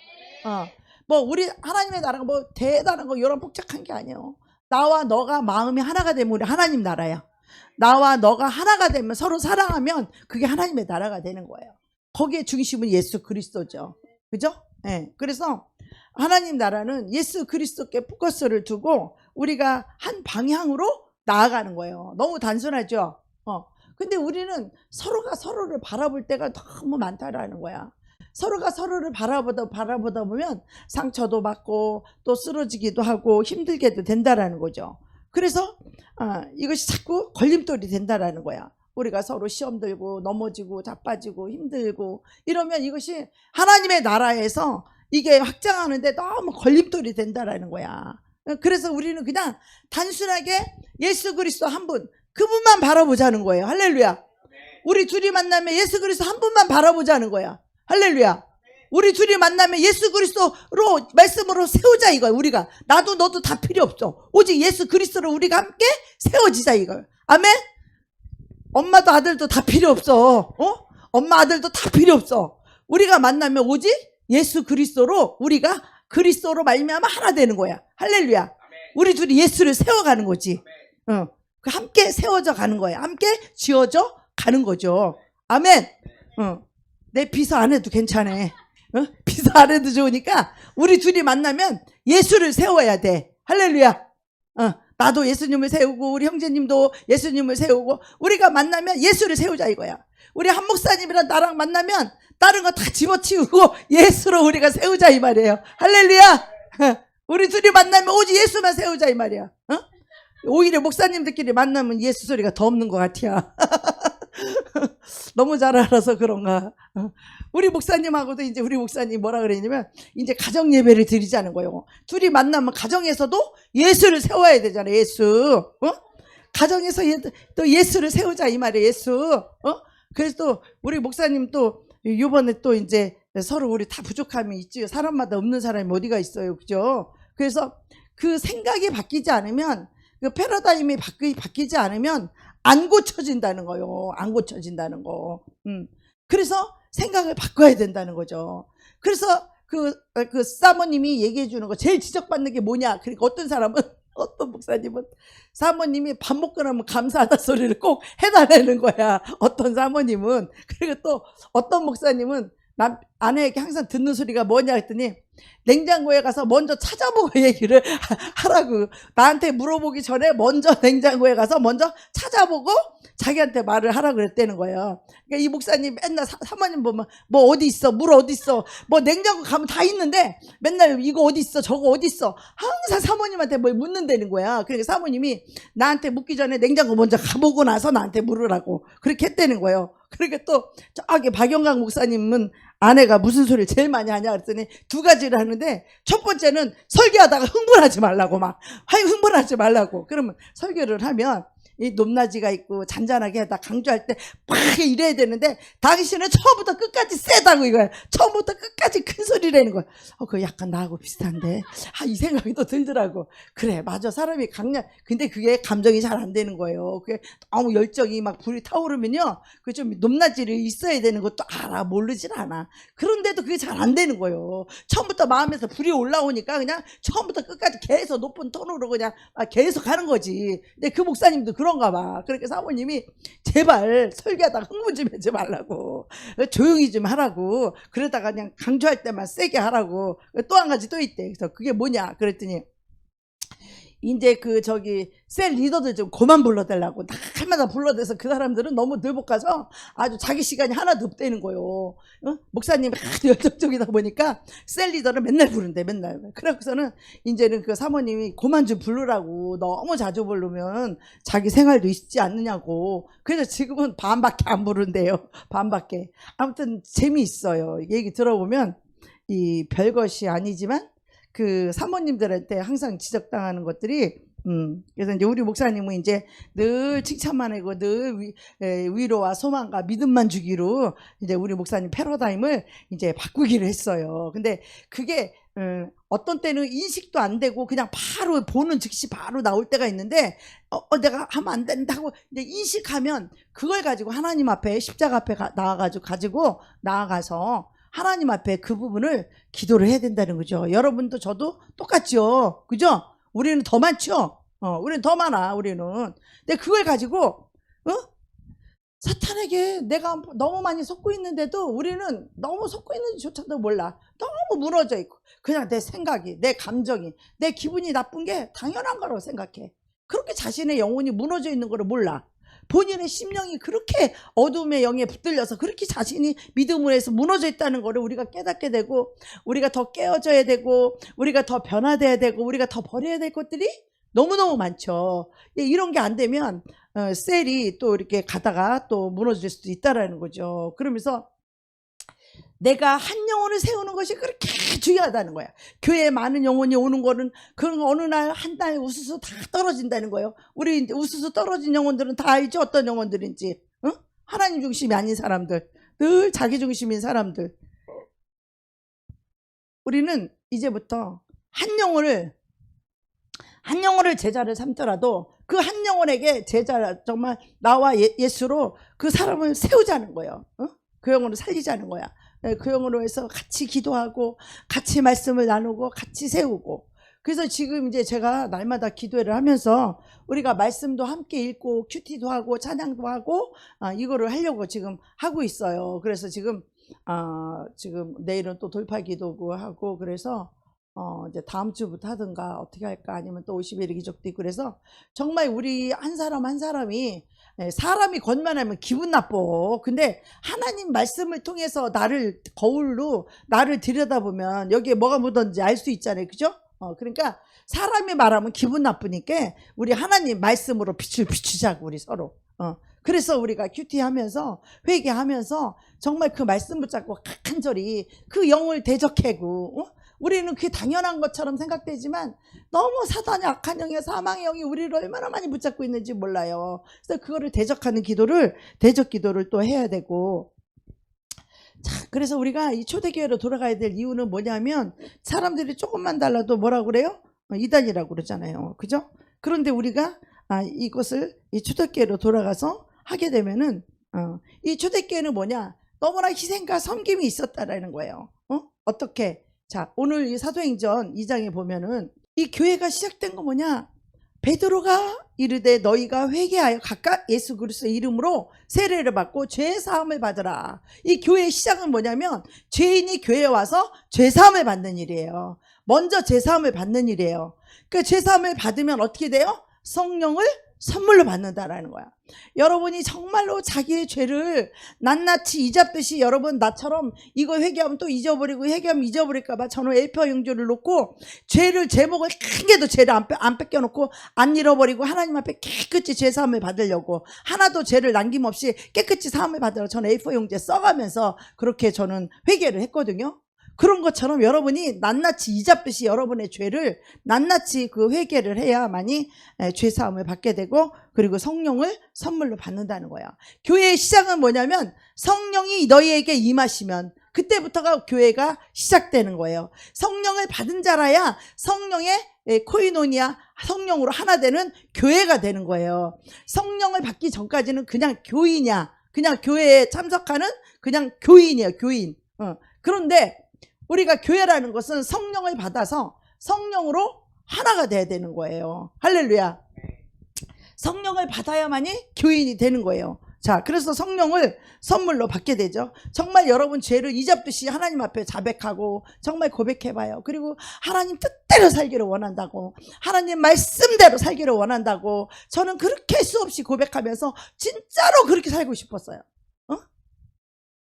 뭐 우리 하나님의 나라가 뭐 대단한 거 이런 복잡한 게 아니에요. 나와 너가 마음이 하나가 되면 우리 하나님 나라야. 나와 너가 하나가 되면 서로 사랑하면 그게 하나님의 나라가 되는 거예요. 거기에 중심은 예수 그리스도죠. 그죠? 그래서 하나님 나라는 예수 그리스도께 포커스를 두고 우리가 한 방향으로 나아가는 거예요. 너무 단순하죠? 근데 우리는 서로가 서로를 바라볼 때가 너무 많다라는 거야. 서로가 서로를 바라보다 보면 상처도 받고 또 쓰러지기도 하고 힘들게도 된다라는 거죠. 그래서 이것이 자꾸 걸림돌이 된다라는 거야. 우리가 서로 시험 들고 넘어지고 자빠지고 힘들고 이러면 이것이 하나님의 나라에서 이게 확장하는데 너무 걸림돌이 된다라는 거야. 그래서 우리는 그냥 단순하게 예수 그리스도 한 분, 그분만 바라보자는 거예요. 할렐루야. 우리 둘이 만나면 예수 그리스도 한 분만 바라보자는 거야. 할렐루야. 우리 둘이 만나면 예수 그리스도로 말씀으로 세우자 이거야. 우리가 나도 너도 다 필요 없어. 오직 예수 그리스도로 우리가 함께 세워지자 이거야. 아멘. 엄마도 아들도 다 필요 없어. 엄마 아들도 다 필요 없어. 우리가 만나면 오직 예수 그리스도로 우리가 그리스도로 말미암아 하나 되는 거야. 할렐루야. 우리 둘이 예수를 세워가는 거지. 함께 세워져 가는 거야. 함께 지어져 가는 거죠. 아멘. 내 비서 안 해도 괜찮아. 비서 안 해도 좋으니까 우리 둘이 만나면 예수를 세워야 돼. 할렐루야. 나도 예수님을 세우고 우리 형제님도 예수님을 세우고 우리가 만나면 예수를 세우자 이거야. 우리 한 목사님이랑 나랑 만나면 다른 거 다 집어치우고 예수로 우리가 세우자 이 말이에요. 할렐루야. 우리 둘이 만나면 오직 예수만 세우자 이 말이야. 오히려 목사님들끼리 만나면 예수 소리가 더 없는 것 같아. 너무 잘 알아서 그런가. 우리 목사님하고도 이제 우리 목사님 뭐라 그랬냐면 이제 가정 예배를 드리자는 거예요. 둘이 만나면 가정에서도 예수를 세워야 되잖아. 예수. 가정에서 또 예수를 세우자 이 말이에요. 예수. 그래서 또 우리 목사님 또 요번에 또 이제 서로 우리 다 부족함이 있지요. 사람마다 없는 사람이 어디가 있어요. 그죠? 그래서 그 생각이 바뀌지 않으면, 그 패러다임이 바뀌지 않으면 안 고쳐진다는 거요. 안 고쳐진다는 거. 그래서 생각을 바꿔야 된다는 거죠. 그래서 그 사모님이 얘기해 주는 거, 제일 지적받는 게 뭐냐. 그러니까 어떤 사람은, 어떤 목사님은 사모님이 밥 먹고 나면 감사하다 소리를 꼭 해달라는 거야. 어떤 사모님은. 그리고 또 어떤 목사님은 아내에게 항상 듣는 소리가 뭐냐 했더니, 냉장고에 가서 먼저 찾아보고 얘기를 하라고. 나한테 물어보기 전에 먼저 냉장고에 가서 먼저 찾아보고 자기한테 말을 하라고 그랬다는 거예요. 그러니까 이 목사님 맨날 사모님 보면 뭐 어디 있어, 물 어디 있어, 뭐 냉장고 가면 다 있는데 맨날 이거 어디 있어, 저거 어디 있어, 항상 사모님한테 뭘 묻는다는 거야. 그러니까 사모님이 나한테 묻기 전에 냉장고 먼저 가보고 나서 나한테 물으라고 그렇게 했다는 거예요. 그러니까 또 저기 박영강 목사님은 아내가 무슨 소리를 제일 많이 하냐 그랬더니 두 가지를 하는데, 첫 번째는 설교하다가 흥분하지 말라고, 막 흥분하지 말라고. 그러면 설교를 하면 이 높낮이가 있고 잔잔하게 하다 강조할 때 막 이래야 되는데, 당신은 처음부터 끝까지 세다고 이거야. 처음부터 끝까지 큰 소리라는 거야. 그거 약간 나하고 비슷한데, 이 생각이 또 들더라고. 그래, 맞아, 사람이 근데 그게 감정이 잘 안 되는 거예요. 그게 너무 열정이 막 불이 타오르면요, 그 좀 높낮이를 있어야 되는 것도 알아, 모르진 않아. 그런데도 그게 잘 안 되는 거예요. 처음부터 마음에서 불이 올라오니까 그냥 처음부터 끝까지 계속 높은 톤으로 그냥 계속 하는 거지. 근데 그 목사님도 그런가 봐. 그러니까 사모님이 제발 설교하다가 흥분 좀 하지 말라고, 조용히 좀 하라고, 그러다가 그냥 강조할 때만 세게 하라고. 또 한 가지 또 있대. 그래서 그게 뭐냐 그랬더니, 이제 셀 리더들 좀 그만 불러달라고 날마다 불러대서 그 사람들은 너무 들볶아서 아주 자기 시간이 하나도 없다는 거예요. 목사님이 하도 열정적이다 보니까 셀 리더를 맨날 부른대, 맨날. 그래서는 이제는 그 사모님이 그만 좀 부르라고, 너무 자주 부르면 자기 생활도 있지 않느냐고. 그래서 지금은 반밖에 안 부른대요. 반밖에. 아무튼 재미있어요. 얘기 들어보면 이 별것이 아니지만 그 사모님들한테 항상 지적당하는 것들이, 그래서 이제 우리 목사님은 이제 늘 칭찬만 하고 늘 위로와 소망과 믿음만 주기로 이제 우리 목사님 패러다임을 이제 바꾸기로 했어요. 근데 그게 어떤 때는 인식도 안 되고 그냥 바로 보는 즉시 바로 나올 때가 있는데, 내가 하면 안 된다고 이제 인식하면 그걸 가지고 하나님 앞에, 십자가 앞에 나아가서 하나님 앞에 그 부분을 기도를 해야 된다는 거죠. 여러분도 저도 똑같죠. 그죠? 우리는 더 많죠. 우리는 더 많아, 우리는. 근데 그걸 가지고 사탄에게 내가 너무 많이 속고 있는데도, 우리는 너무 속고 있는지조차도 몰라. 너무 무너져 있고 그냥 내 생각이, 내 감정이, 내 기분이 나쁜 게 당연한 거라고 생각해. 그렇게 자신의 영혼이 무너져 있는 거를 몰라. 본인의 심령이 그렇게 어둠의 영에 붙들려서 그렇게 자신이 믿음으로 해서 무너져 있다는 거를 우리가 깨닫게 되고, 우리가 더 깨어져야 되고, 우리가 더 변화돼야 되고, 우리가 더 버려야 될 것들이 너무너무 많죠. 이런 게 안 되면 셀이 또 이렇게 가다가 또 무너질 수도 있다라는 거죠. 그러면서 내가 한 영혼을 세우는 것이 그렇게 중요하다는 거야. 교회에 많은 영혼이 오는 거는 그런 어느 날 한 달 우수수 다 떨어진다는 거예요. 우리 이제 우수수 떨어진 영혼들은 다 알죠, 어떤 영혼들인지. 하나님 중심이 아닌 사람들, 늘 자기 중심인 사람들. 우리는 이제부터 한 영혼을 제자를 삼더라도 그 한 영혼에게 제자, 정말 나와 예수로 그 사람을 세우자는 거예요. 그 영혼을 살리자는 거야. 그 영혼으로 해서 같이 기도하고 같이 말씀을 나누고 같이 세우고. 그래서 지금 이제 제가 날마다 기도회를 하면서 우리가 말씀도 함께 읽고 큐티도 하고 찬양도 하고 이거를 하려고 지금 하고 있어요. 그래서 지금 내일은 또 돌파기도고 하고, 그래서 이제 다음 주부터 하든가 어떻게 할까, 아니면 또 50일 기적도 있고. 그래서 정말 우리 한 사람 한 사람이, 사람이 권면하면 기분 나빠. 근데 하나님 말씀을 통해서 거울로 나를 들여다보면 여기에 뭐가 묻었는지 알 수 있잖아요. 그죠? 그러니까 사람이 말하면 기분 나쁘니까 우리 하나님 말씀으로 빛을 비추자고, 우리 서로. 그래서 우리가 큐티하면서 회개하면서 정말 그 말씀 붙잡고 간절히 그 영을 대적하고, 우리는 그게 당연한 것처럼 생각되지만 너무 사단의 악한 영의 사망의 영이 우리를 얼마나 많이 붙잡고 있는지 몰라요. 그래서 그거를 대적하는 기도를, 대적 기도를 또 해야 되고. 자, 그래서 우리가 이 초대교회로 돌아가야 될 이유는 뭐냐면 사람들이 조금만 달라도 뭐라고 그래요? 이단이라고 그러잖아요. 그죠? 그런데 우리가 이것을 이 초대교회로 돌아가서 하게 되면은 이 초대교회는 뭐냐? 너무나 희생과 섬김이 있었다라는 거예요. 어떻게? 자, 오늘 이 사도행전 2장에 보면은 이 교회가 시작된 거 뭐냐? 베드로가 이르되 너희가 회개하여 각각 예수 그리스도의 이름으로 세례를 받고 죄 사함을 받으라. 이 교회의 시작은 뭐냐면 죄인이 교회에 와서 죄 사함을 받는 일이에요. 먼저 죄 사함을 받는 일이에요. 그 죄 사함을 받으면 어떻게 돼요? 성령을 선물로 받는다라는 거야. 여러분이 정말로 자기의 죄를 낱낱이 잊었듯이 여러분 나처럼 이거 회개하면 또 잊어버리고 회개하면 잊어버릴까봐 저는 A4 용지를 놓고 죄를 제목을 큰 게도 죄를 안 뺏겨놓고 안 잃어버리고 하나님 앞에 깨끗이 죄 사함을 받으려고 하나도 죄를 남김없이 깨끗이 사함을 받으려고 저는 A4 용지에 써가면서 그렇게 저는 회개를 했거든요. 그런 것처럼 여러분이 낱낱이 잊었듯이 여러분의 죄를 낱낱이 그 회개를 해야만이 죄 사함을 받게 되고 그리고 성령을 선물로 받는다는 거예요. 교회의 시작은 뭐냐면 성령이 너희에게 임하시면 그때부터가 교회가 시작되는 거예요. 성령을 받은 자라야 성령의 코이노니아, 성령으로 하나 되는 교회가 되는 거예요. 성령을 받기 전까지는 그냥 교인이야. 그냥 교회에 참석하는 그냥 교인이에요. 교인. 그런데 우리가 교회라는 것은 성령을 받아서 성령으로 하나가 돼야 되는 거예요. 할렐루야. 성령을 받아야만이 교인이 되는 거예요. 자, 그래서 성령을 선물로 받게 되죠. 정말 여러분 죄를 잊었듯이 하나님 앞에 자백하고 정말 고백해봐요. 그리고 하나님 뜻대로 살기를 원한다고, 하나님 말씀대로 살기를 원한다고 저는 그렇게 수없이 고백하면서 진짜로 그렇게 살고 싶었어요.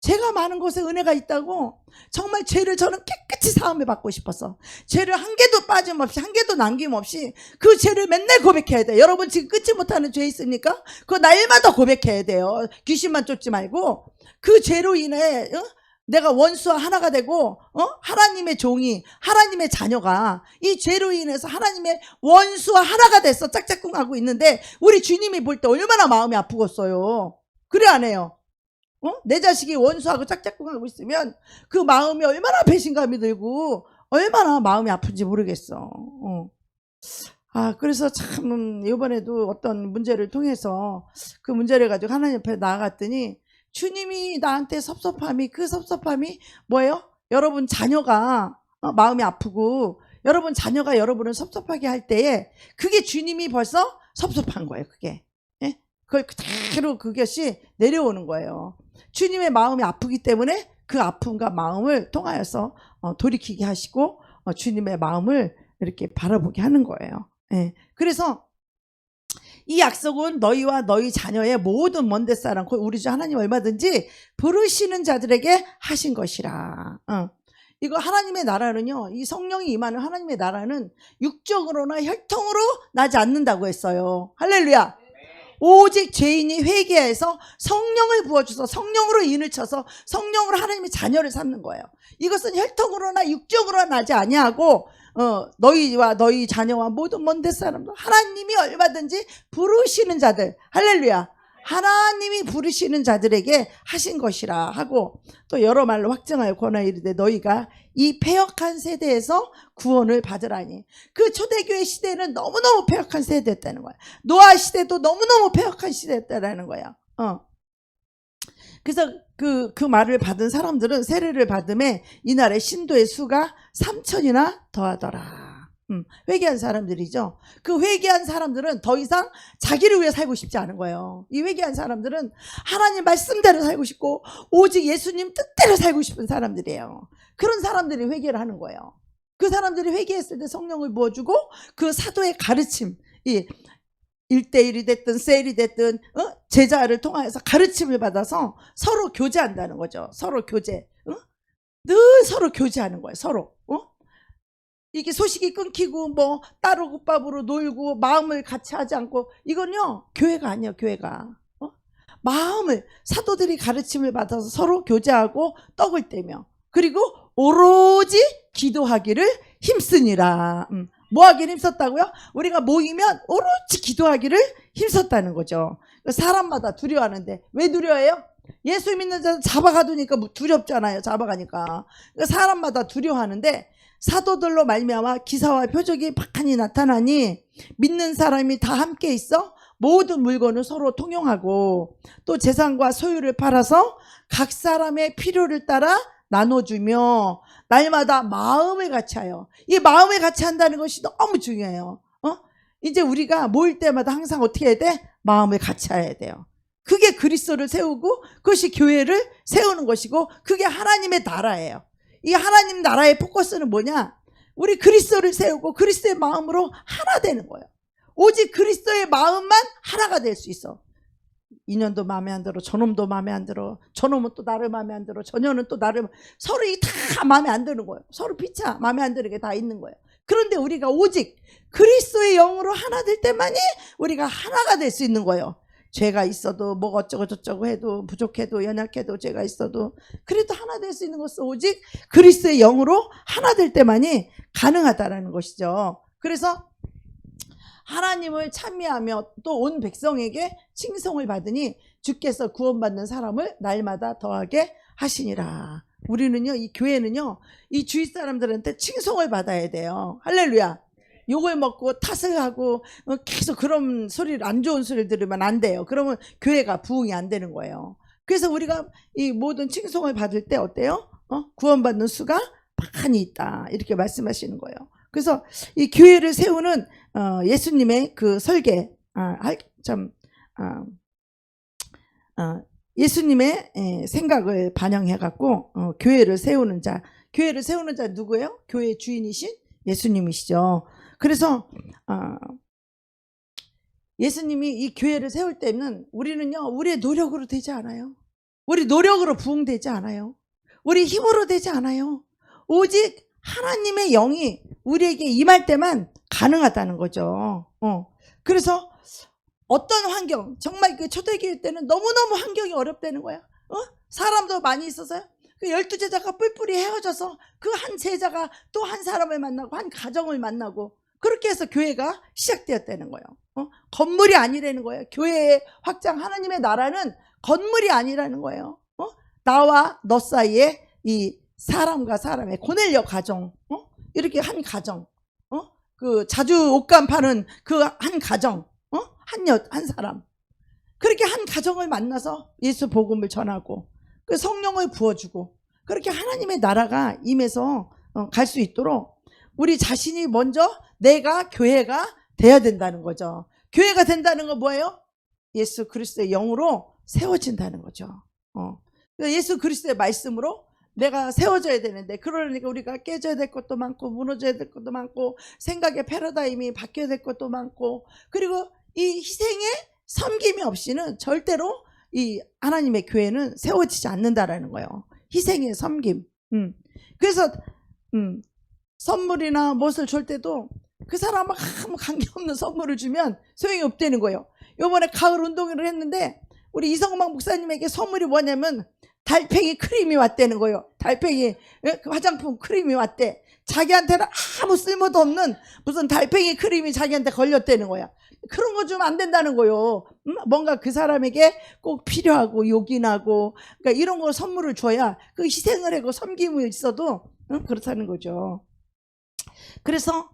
죄가 많은 곳에 은혜가 있다고 정말 죄를 저는 깨끗이 사함을 받고 싶어서 죄를 한 개도 빠짐없이 한 개도 남김없이 그 죄를 맨날 고백해야 돼요. 여러분 지금 끊지 못하는 죄 있습니까? 그거 날마다 고백해야 돼요. 귀신만 쫓지 말고 그 죄로 인해 내가 원수와 하나가 되고 하나님의 종이 하나님의 자녀가 이 죄로 인해서 하나님의 원수와 하나가 돼서 짝짝꿍하고 있는데 우리 주님이 볼 때 얼마나 마음이 아프겠어요. 그래 안 해요? 내 자식이 원수하고 짝짝꿍하고 있으면 그 마음이 얼마나 배신감이 들고 얼마나 마음이 아픈지 모르겠어. 그래서 참 이번에도 어떤 문제를 통해서 그 문제를 가지고 하나님 앞에 나아갔더니 주님이 나한테 섭섭함이 그 섭섭함이 뭐예요? 여러분 자녀가 마음이 아프고 여러분 자녀가 여러분을 섭섭하게 할 때에 그게 주님이 벌써 섭섭한 거예요. 그게. 그걸 그대로 그것이 내려오는 거예요. 주님의 마음이 아프기 때문에 그 아픔과 마음을 통하여서 돌이키게 하시고 주님의 마음을 이렇게 바라보게 하는 거예요. 그래서 이 약속은 너희와 너희 자녀의 모든 먼데 사람 우리 주 하나님 얼마든지 부르시는 자들에게 하신 것이라. 이거 하나님의 나라는요, 이 성령이 임하는 하나님의 나라는 육적으로나 혈통으로 나지 않는다고 했어요. 할렐루야. 오직 죄인이 회개해서 성령을 부어줘서 성령으로 인을 쳐서 성령으로 하나님의 자녀를 삼는 거예요. 이것은 혈통으로나 육적으로나 나지 아니하고 너희와 너희 자녀와 모든 먼 데 사람도 하나님이 얼마든지 부르시는 자들, 할렐루야, 하나님이 부르시는 자들에게 하신 것이라 하고 또 여러 말로 확증하여 권하여 이르되 너희가 이 패역한 세대에서 구원을 받으라니. 그 초대교회 시대는 너무너무 패역한 세대였다는 거야. 노아 시대도 너무너무 패역한 시대였다는 거야. 그래서 그 말을 받은 사람들은 세례를 받음에 이날의 신도의 수가 3,000이나 더하더라. 회개한 사람들이죠. 그 회개한 사람들은 더 이상 자기를 위해 살고 싶지 않은 거예요. 이 회개한 사람들은 하나님 말씀대로 살고 싶고 오직 예수님 뜻대로 살고 싶은 사람들이에요. 그런 사람들이 회개를 하는 거예요. 그 사람들이 회개했을 때 성령을 부어주고 그 사도의 가르침, 이 1대1이 됐든 셀이 됐든 제자를 통하여서 가르침을 받아서 서로 교제한다는 거죠. 서로 교제. 늘 서로 교제하는 거예요. 서로. 이게 소식이 끊기고 뭐 따로 국밥으로 놀고 마음을 같이 하지 않고 이건요 교회가 아니에요. 교회가 마음을 사도들이 가르침을 받아서 서로 교제하고 떡을 떼며 그리고 오로지 기도하기를 힘쓰니라. 뭐 하기를 힘썼다고요? 우리가 모이면 오로지 기도하기를 힘썼다는 거죠. 사람마다 두려워하는데 왜 두려워해요? 예수 믿는 자들 잡아가두니까 두렵잖아요. 잡아가니까. 사람마다 두려워하는데 사도들로 말미암아 기사와 표적이 박하니 나타나니 믿는 사람이 다 함께 있어 모든 물건을 서로 통용하고 또 재산과 소유를 팔아서 각 사람의 필요를 따라 나눠주며 날마다 마음을 같이 하여. 이 마음을 같이 한다는 것이 너무 중요해요. 이제 우리가 모일 때마다 항상 어떻게 해야 돼? 마음을 같이 해야 돼요. 그게 그리스도를 세우고 그것이 교회를 세우는 것이고 그게 하나님의 나라예요. 이 하나님 나라의 포커스는 뭐냐? 우리 그리스도를 세우고 그리스도의 마음으로 하나 되는 거예요. 오직 그리스도의 마음만 하나가 될 수 있어. 이년도 마음에 안 들어, 저놈도 마음에 안 들어, 저놈은 또 나를 마음에 안 들어, 저녀는 또 나를, 서로 다 마음에 안 드는 거예요. 서로 피차 마음에 안 드는 게 다 있는 거예요. 그런데 우리가 오직 그리스도의 영으로 하나 될 때만이 우리가 하나가 될 수 있는 거예요. 죄가 있어도 뭐 어쩌고 저쩌고 해도 부족해도 연약해도 죄가 있어도 그래도 하나 될 수 있는 것은 오직 그리스도의 영으로 하나 될 때만이 가능하다라는 것이죠. 그래서 하나님을 찬미하며 또 온 백성에게 칭송을 받으니 주께서 구원받는 사람을 날마다 더하게 하시니라. 우리는요, 이 교회는요, 이 주위 사람들한테 칭송을 받아야 돼요. 할렐루야. 욕을 먹고 탓을 하고 계속 그런 소리를, 안 좋은 소리를 들으면 안 돼요. 그러면 교회가 부흥이 안 되는 거예요. 그래서 우리가 이 모든 칭송을 받을 때 어때요? 구원받는 수가 많이 있다, 이렇게 말씀하시는 거예요. 그래서 이 교회를 세우는 예수님의 그 설계, 예수님의 생각을 반영해 갖고 교회를 세우는 자 누구예요? 교회의 주인이신 예수님이시죠. 그래서 예수님이 이 교회를 세울 때는 우리는요, 우리의 노력으로 되지 않아요. 우리 노력으로 부흥되지 않아요. 우리 힘으로 되지 않아요. 오직 하나님의 영이 우리에게 임할 때만 가능하다는 거죠. 그래서 어떤 환경, 정말 그 초대교회 때는 너무너무 환경이 어렵다는 거야. 사람도 많이 있어서요. 그 12제자가 뿔뿔이 헤어져서 그 한 제자가 또 한 사람을 만나고 한 가정을 만나고 그렇게 해서 교회가 시작되었다는 거예요. 건물이 아니라는 거예요. 교회의 확장, 하나님의 나라는 건물이 아니라는 거예요. 나와 너 사이에 이 사람과 사람의 고넬료 가정, 이렇게 한 가정, 그 자주 옷감 파는 그 한 가정, 한 사람, 그렇게 한 가정을 만나서 예수 복음을 전하고 그 성령을 부어주고 그렇게 하나님의 나라가 임해서 갈 수 있도록 우리 자신이 먼저 내가 교회가 돼야 된다는 거죠. 교회가 된다는 건 뭐예요? 예수 그리스도의 영으로 세워진다는 거죠. 예수 그리스도의 말씀으로 내가 세워져야 되는데, 그러니까 우리가 깨져야 될 것도 많고 무너져야 될 것도 많고 생각의 패러다임이 바뀌어야 될 것도 많고, 그리고 이 희생의 섬김이 없이는 절대로 이 하나님의 교회는 세워지지 않는다라는 거예요. 희생의 섬김. 그래서 선물이나 무엇을 줄 때도 그 사람은 아무 관계없는 선물을 주면 소용이 없다는 거예요. 요번에 가을 운동회를 했는데 우리 이성만 목사님에게 선물이 뭐냐면 달팽이 크림이 왔다는 거예요. 달팽이 화장품 크림이 왔대. 자기한테는 아무 쓸모도 없는 무슨 달팽이 크림이 자기한테 걸렸다는 거야. 그런 거 주면 안 된다는 거예요. 뭔가 그 사람에게 꼭 필요하고 요긴하고, 그러니까 이런 거 선물을 줘야 그 희생을 하고 섬김이 있어도 그렇다는 거죠. 그래서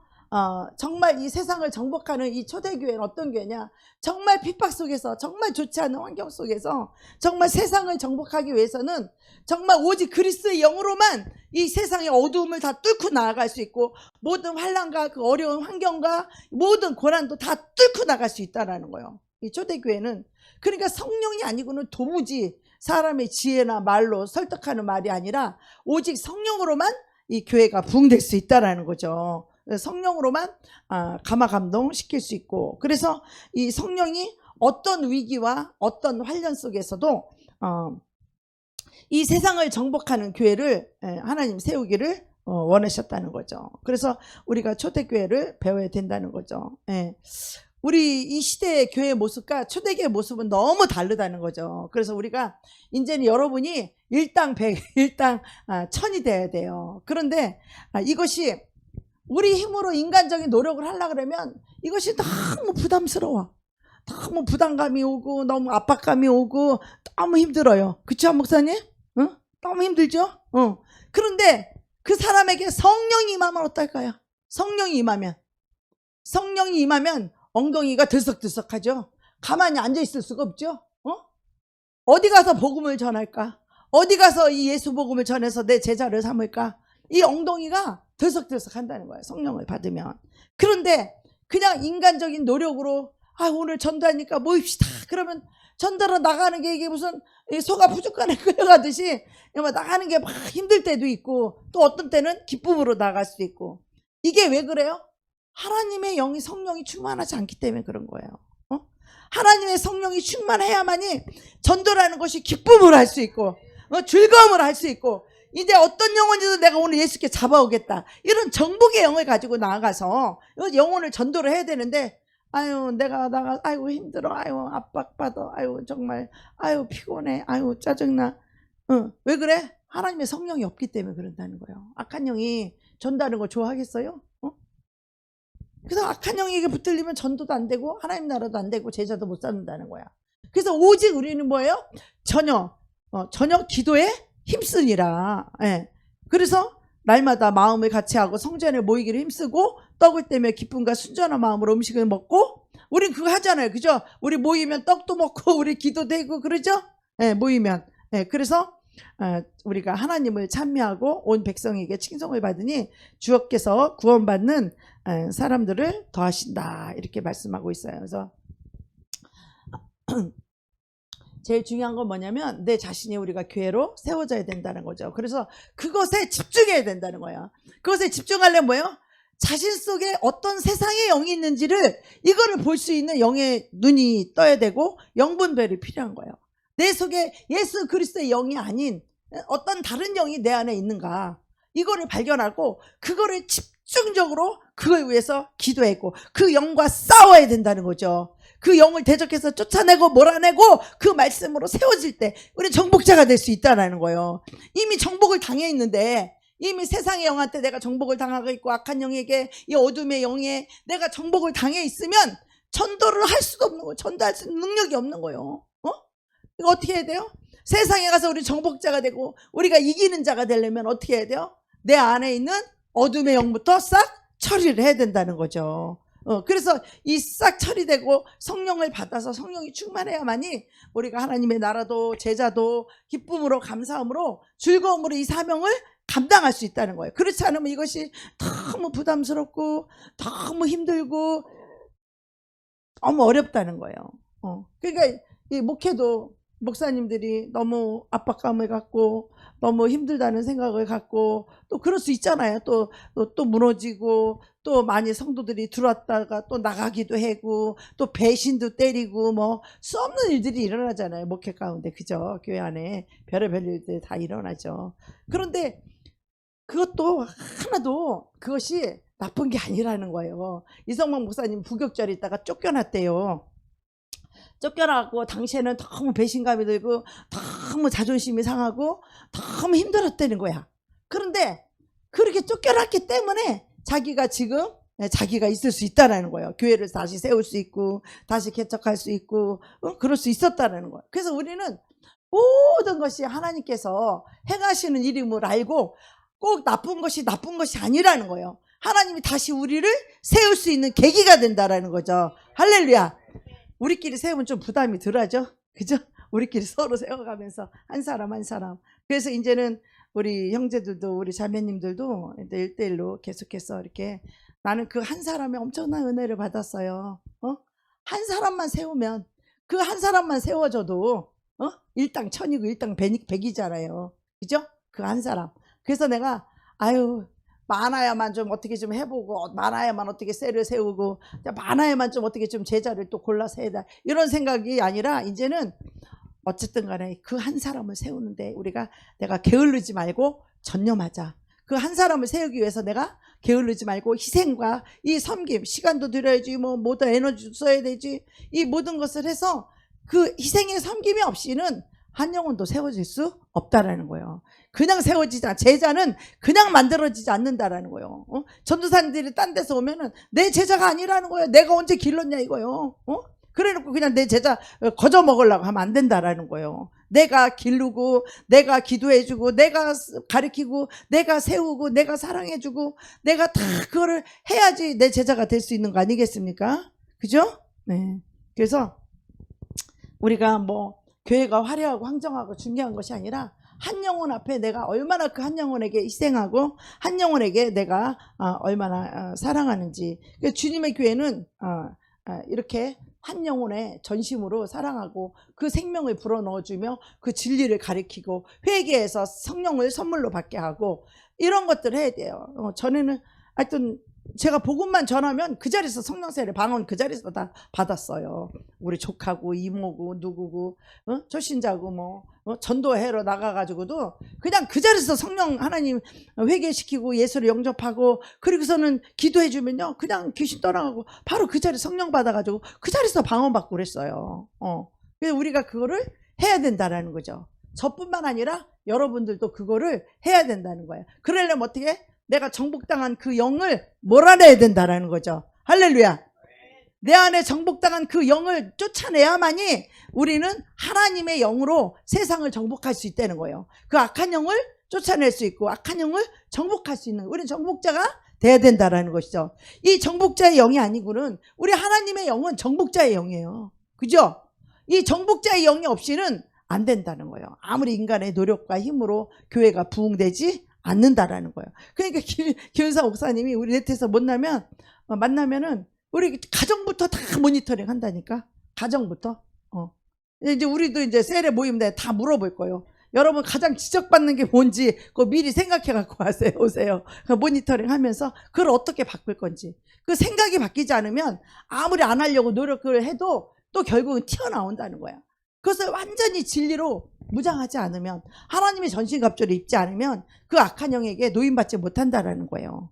정말 이 세상을 정복하는 이 초대교회는 어떤 교회냐, 정말 핍박 속에서, 정말 좋지 않은 환경 속에서 정말 세상을 정복하기 위해서는 정말 오직 그리스도의 영으로만 이 세상의 어두움을 다 뚫고 나아갈 수 있고, 모든 환난과 그 어려운 환경과 모든 고난도 다 뚫고 나갈 수 있다는 거예요. 이 초대교회는. 그러니까 성령이 아니고는 도무지 사람의 지혜나 말로 설득하는 말이 아니라 오직 성령으로만 이 교회가 부흥될 수 있다는 거죠. 성령으로만 감화감동 시킬 수 있고, 그래서 이 성령이 어떤 위기와 어떤 환란 속에서도 이 세상을 정복하는 교회를 하나님 세우기를 원하셨다는 거죠. 그래서 우리가 초대교회를 배워야 된다는 거죠. 우리 이 시대의 교회 모습과 초대교회 모습은 너무 다르다는 거죠. 그래서 우리가 이제는 여러분이 일당 백, 일당 천이 돼야 돼요. 그런데 이것이 우리 힘으로 인간적인 노력을 하려고 그러면 이것이 너무 부담스러워. 너무 부담감이 오고 너무 압박감이 오고 너무 힘들어요. 그쵸, 목사님? 응? 너무 힘들죠? 그런데 그 사람에게 성령이 임하면 어떨까요? 성령이 임하면 엉덩이가 들썩들썩하죠. 가만히 앉아있을 수가 없죠. 어디 가서 복음을 전할까? 어디 가서 이 예수 복음을 전해서 내 제자를 삼을까? 이 엉덩이가 들썩들썩 한다는 거예요. 성령을 받으면. 그런데 그냥 인간적인 노력으로 오늘 전도하니까 모입시다. 그러면 전도로 나가는 게 이게 무슨 소가 부족간에 끌려가듯이 나가는 게 막 힘들 때도 있고, 또 어떤 때는 기쁨으로 나갈 수도 있고. 이게 왜 그래요? 하나님의 영이, 성령이 충만하지 않기 때문에 그런 거예요. 하나님의 성령이 충만해야만이 전도라는 것이 기쁨으로 할 수 있고, 즐거움으로 할 수 있고, 이제 어떤 영혼이도 내가 오늘 예수께 잡아오겠다, 이런 정복의 영을 가지고 나아가서 영혼을 전도를 해야 되는데, 내가 아이고 힘들어, 압박받아, 정말, 피곤해, 짜증나. 왜 그래? 하나님의 성령이 없기 때문에 그런다는 거예요. 악한 영이 전도하는 걸 좋아하겠어요? 그래서 악한 영에게 붙들리면 전도도 안 되고 하나님 나라도 안 되고 제자도 못 쌓는다는 거야. 그래서 오직 우리는 뭐예요? 전혀 기도에 힘쓰니라. 예. 그래서 날마다 마음을 같이 하고 성전에 모이기를 힘쓰고 떡을 떼며 기쁨과 순전한 마음으로 음식을 먹고, 우린 그거 하잖아요. 그죠? 우리 모이면 떡도 먹고 우리 기도도 하고 그러죠? 예, 모이면. 예, 그래서 우리가 하나님을 찬미하고 온 백성에게 칭송을 받으니 주께서 구원받는 사람들을 더하신다, 이렇게 말씀하고 있어요. 그래서 제일 중요한 건 뭐냐면 내 자신이 우리가 교회로 세워져야 된다는 거죠. 그래서 그것에 집중해야 된다는 거예요. 그것에 집중하려면 뭐예요? 자신 속에 어떤 세상의 영이 있는지를, 이거를 볼 수 있는 영의 눈이 떠야 되고 영분별이 필요한 거예요. 내 속에 예수 그리스도의 영이 아닌 어떤 다른 영이 내 안에 있는가, 이거를 발견하고 그거를 집중적으로 그걸 위해서 기도했고 그 영과 싸워야 된다는 거죠. 그 영을 대적해서 쫓아내고 몰아내고 그 말씀으로 세워질 때 우리 정복자가 될 수 있다는 거예요. 이미 정복을 당해 있는데, 이미 세상의 영한테 내가 정복을 당하고 있고 악한 영에게, 이 어둠의 영에 내가 정복을 당해 있으면 전도를 할 수도 없는 거예요. 전도할 수 있는 능력이 없는 거예요. 이거 어떻게 해야 돼요? 세상에 가서 우리 정복자가 되고 우리가 이기는 자가 되려면 어떻게 해야 돼요? 내 안에 있는 어둠의 영부터 싹 처리를 해야 된다는 거죠. 그래서 이 싹 처리되고 성령을 받아서 성령이 충만해야만이 우리가 하나님의 나라도 제자도 기쁨으로 감사함으로 즐거움으로 이 사명을 감당할 수 있다는 거예요. 그렇지 않으면 이것이 너무 부담스럽고 너무 힘들고 너무 어렵다는 거예요. 그러니까 이 목회도 목사님들이 너무 압박감을 갖고 너무 힘들다는 생각을 갖고, 또 그럴 수 있잖아요. 또 무너지고, 또 많이 성도들이 들어왔다가 또 나가기도 하고, 또 배신도 때리고, 뭐 수 없는 일들이 일어나잖아요. 목회 가운데. 그죠? 교회 안에 별의별 일들 다 일어나죠. 그런데 그것도 하나도 그것이 나쁜 게 아니라는 거예요. 이성만 목사님 부격절에 있다가 쫓겨났대요. 쫓겨나고 당시에는 너무 배신감이 들고 너무 자존심이 상하고 너무 힘들었다는 거야. 그런데 그렇게 쫓겨났기 때문에 자기가 지금 자기가 있을 수 있다는 거예요. 교회를 다시 세울 수 있고 다시 개척할 수 있고 그럴 수 있었다는 거예요. 그래서 우리는 모든 것이 하나님께서 행하시는 일임을 알고 꼭 나쁜 것이 아니라는 거예요. 하나님이 다시 우리를 세울 수 있는 계기가 된다라는 거죠. 할렐루야. 우리끼리 세우면 좀 부담이 덜하죠? 그죠? 우리끼리 서로 세워가면서 한 사람 한 사람. 그래서 이제는 우리 형제들도 우리 자매님들도 1대1로 계속해서 이렇게, 나는 그 한 사람의 엄청난 은혜를 받았어요. 한 사람만 세우면, 그 한 사람만 세워줘도 일당 천이고 일당 백이잖아요. 그죠? 그 한 사람. 그래서 내가 많아야만 좀 어떻게 좀 해보고, 많아야만 어떻게 셀을 세우고, 많아야만 좀 어떻게 좀 제자를 또 골라서 해야 돼, 이런 생각이 아니라 이제는 어쨌든 간에 그 한 사람을 세우는데 내가 게을르지 말고 전념하자. 그 한 사람을 세우기 위해서 내가 게을르지 말고 희생과 이 섬김, 시간도 들여야지, 뭐 모든 에너지도 써야 되지, 이 모든 것을 해서 그 희생의 섬김이 없이는 한 영혼도 세워질 수 없다라는 거예요. 그냥 세워지지 않아. 제자는 그냥 만들어지지 않는다라는 거예요. 전도사님들이 딴 데서 오면은 내 제자가 아니라는 거예요. 내가 언제 길렀냐 이거요. 그래놓고 그냥 내 제자 거저 먹으려고 하면 안 된다라는 거예요. 내가 기르고, 내가 기도해주고, 내가 가르치고, 내가 세우고, 내가 사랑해주고, 내가 다 그거를 해야지 내 제자가 될 수 있는 거 아니겠습니까? 그죠? 네. 그래서 우리가 뭐 교회가 화려하고 황정하고 중요한 것이 아니라 한 영혼 앞에 내가 얼마나 그 한 영혼에게 희생하고 한 영혼에게 내가 얼마나 사랑하는지. 주님의 교회는 이렇게 한 영혼의 전심으로 사랑하고 그 생명을 불어넣어주며 그 진리를 가리키고 회개해서 성령을 선물로 받게 하고 이런 것들을 해야 돼요. 전에는 하여튼 제가 복음만 전하면 그 자리에서 성령세례 방언 그 자리에서 다 받았어요. 우리 조카고 이모고 누구고 초신자고 뭐 전도회로 나가가지고도 그냥 그 자리에서 성령 하나님 회개시키고 예수를 영접하고 그리고서는 기도해주면요 그냥 귀신 떠나가고 바로 그 자리 성령 받아가지고 그 자리에서 방언 받고 그랬어요. 그래서 우리가 그거를 해야 된다라는 거죠. 저뿐만 아니라 여러분들도 그거를 해야 된다는 거예요. 그러려면 어떻게? 내가 정복당한 그 영을 몰아내야 된다라는 거죠. 할렐루야. 내 안에 정복당한 그 영을 쫓아내야만이 우리는 하나님의 영으로 세상을 정복할 수 있다는 거예요. 그 악한 영을 쫓아낼 수 있고 악한 영을 정복할 수 있는 우리는 정복자가 돼야 된다라는 것이죠. 이 정복자의 영이 아니고는 우리 하나님의 영은 정복자의 영이에요. 그죠? 이 정복자의 영이 없이는 안 된다는 거예요. 아무리 인간의 노력과 힘으로 교회가 부흥되지 않는다라는 거예요. 그러니까 김윤사 목사님이 우리 네트에서 만나면은 우리 가정부터 다 모니터링 한다니까. 가정부터. 이제 우리도 이제 세례 모임에 다 물어볼 거예요. 여러분 가장 지적받는 게 뭔지 그거 미리 생각해 갖고 오세요. 그 모니터링 하면서 그걸 어떻게 바꿀 건지. 그 생각이 바뀌지 않으면 아무리 안 하려고 노력을 해도 또 결국은 튀어나온다는 거야. 그것을 완전히 진리로 무장하지 않으면 하나님의 전신갑주를 입지 않으면 그 악한 영에게 노임받지 못한다라는 거예요.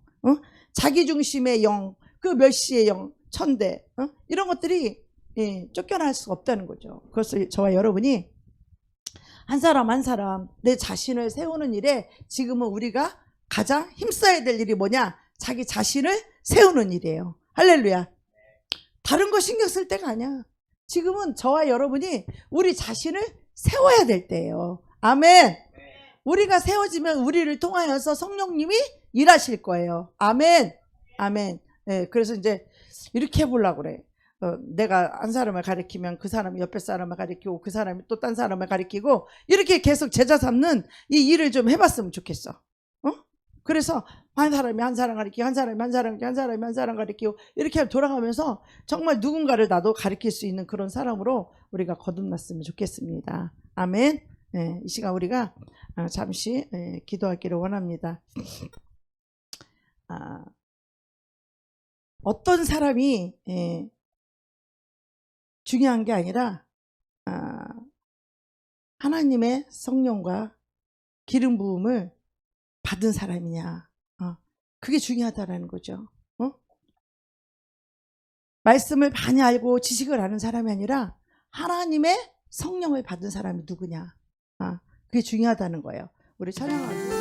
자기중심의 영, 그 멸시의 영, 천대 이런 것들이 쫓겨날 수가 없다는 거죠. 그것을 저와 여러분이 한 사람 한 사람 내 자신을 세우는 일에 지금은 우리가 가장 힘써야 될 일이 뭐냐? 자기 자신을 세우는 일이에요. 할렐루야. 다른 거 신경 쓸 때가 아니야. 지금은 저와 여러분이 우리 자신을 세워야 될 때예요. 아멘. 우리가 세워지면 우리를 통하여서 성령님이 일하실 거예요. 아멘. 아멘. 네, 그래서 이제 이렇게 해보려고 그래. 내가 한 사람을 가리키면 그 사람이 옆에 사람을 가리키고 그 사람이 또 딴 사람을 가리키고 이렇게 계속 제자 삼는 이 일을 좀 해봤으면 좋겠어. 그래서 한 사람이 한 사람 가리키고 한 사람이 한 사람 가리키고 한 사람이 한 사람 가리키고 이렇게 돌아가면서 정말 누군가를 나도 가리킬 수 있는 그런 사람으로 우리가 거듭났으면 좋겠습니다. 아멘. 네, 이 시간 우리가 잠시 기도하기를 원합니다. 어떤 사람이 중요한 게 아니라 하나님의 성령과 기름 부음을 받은 사람이냐, 그게 중요하다라는 거죠. 말씀을 많이 알고 지식을 아는 사람이 아니라 하나님의 성령을 받은 사람이 누구냐, 그게 중요하다는 거예요. 우리 찬양하고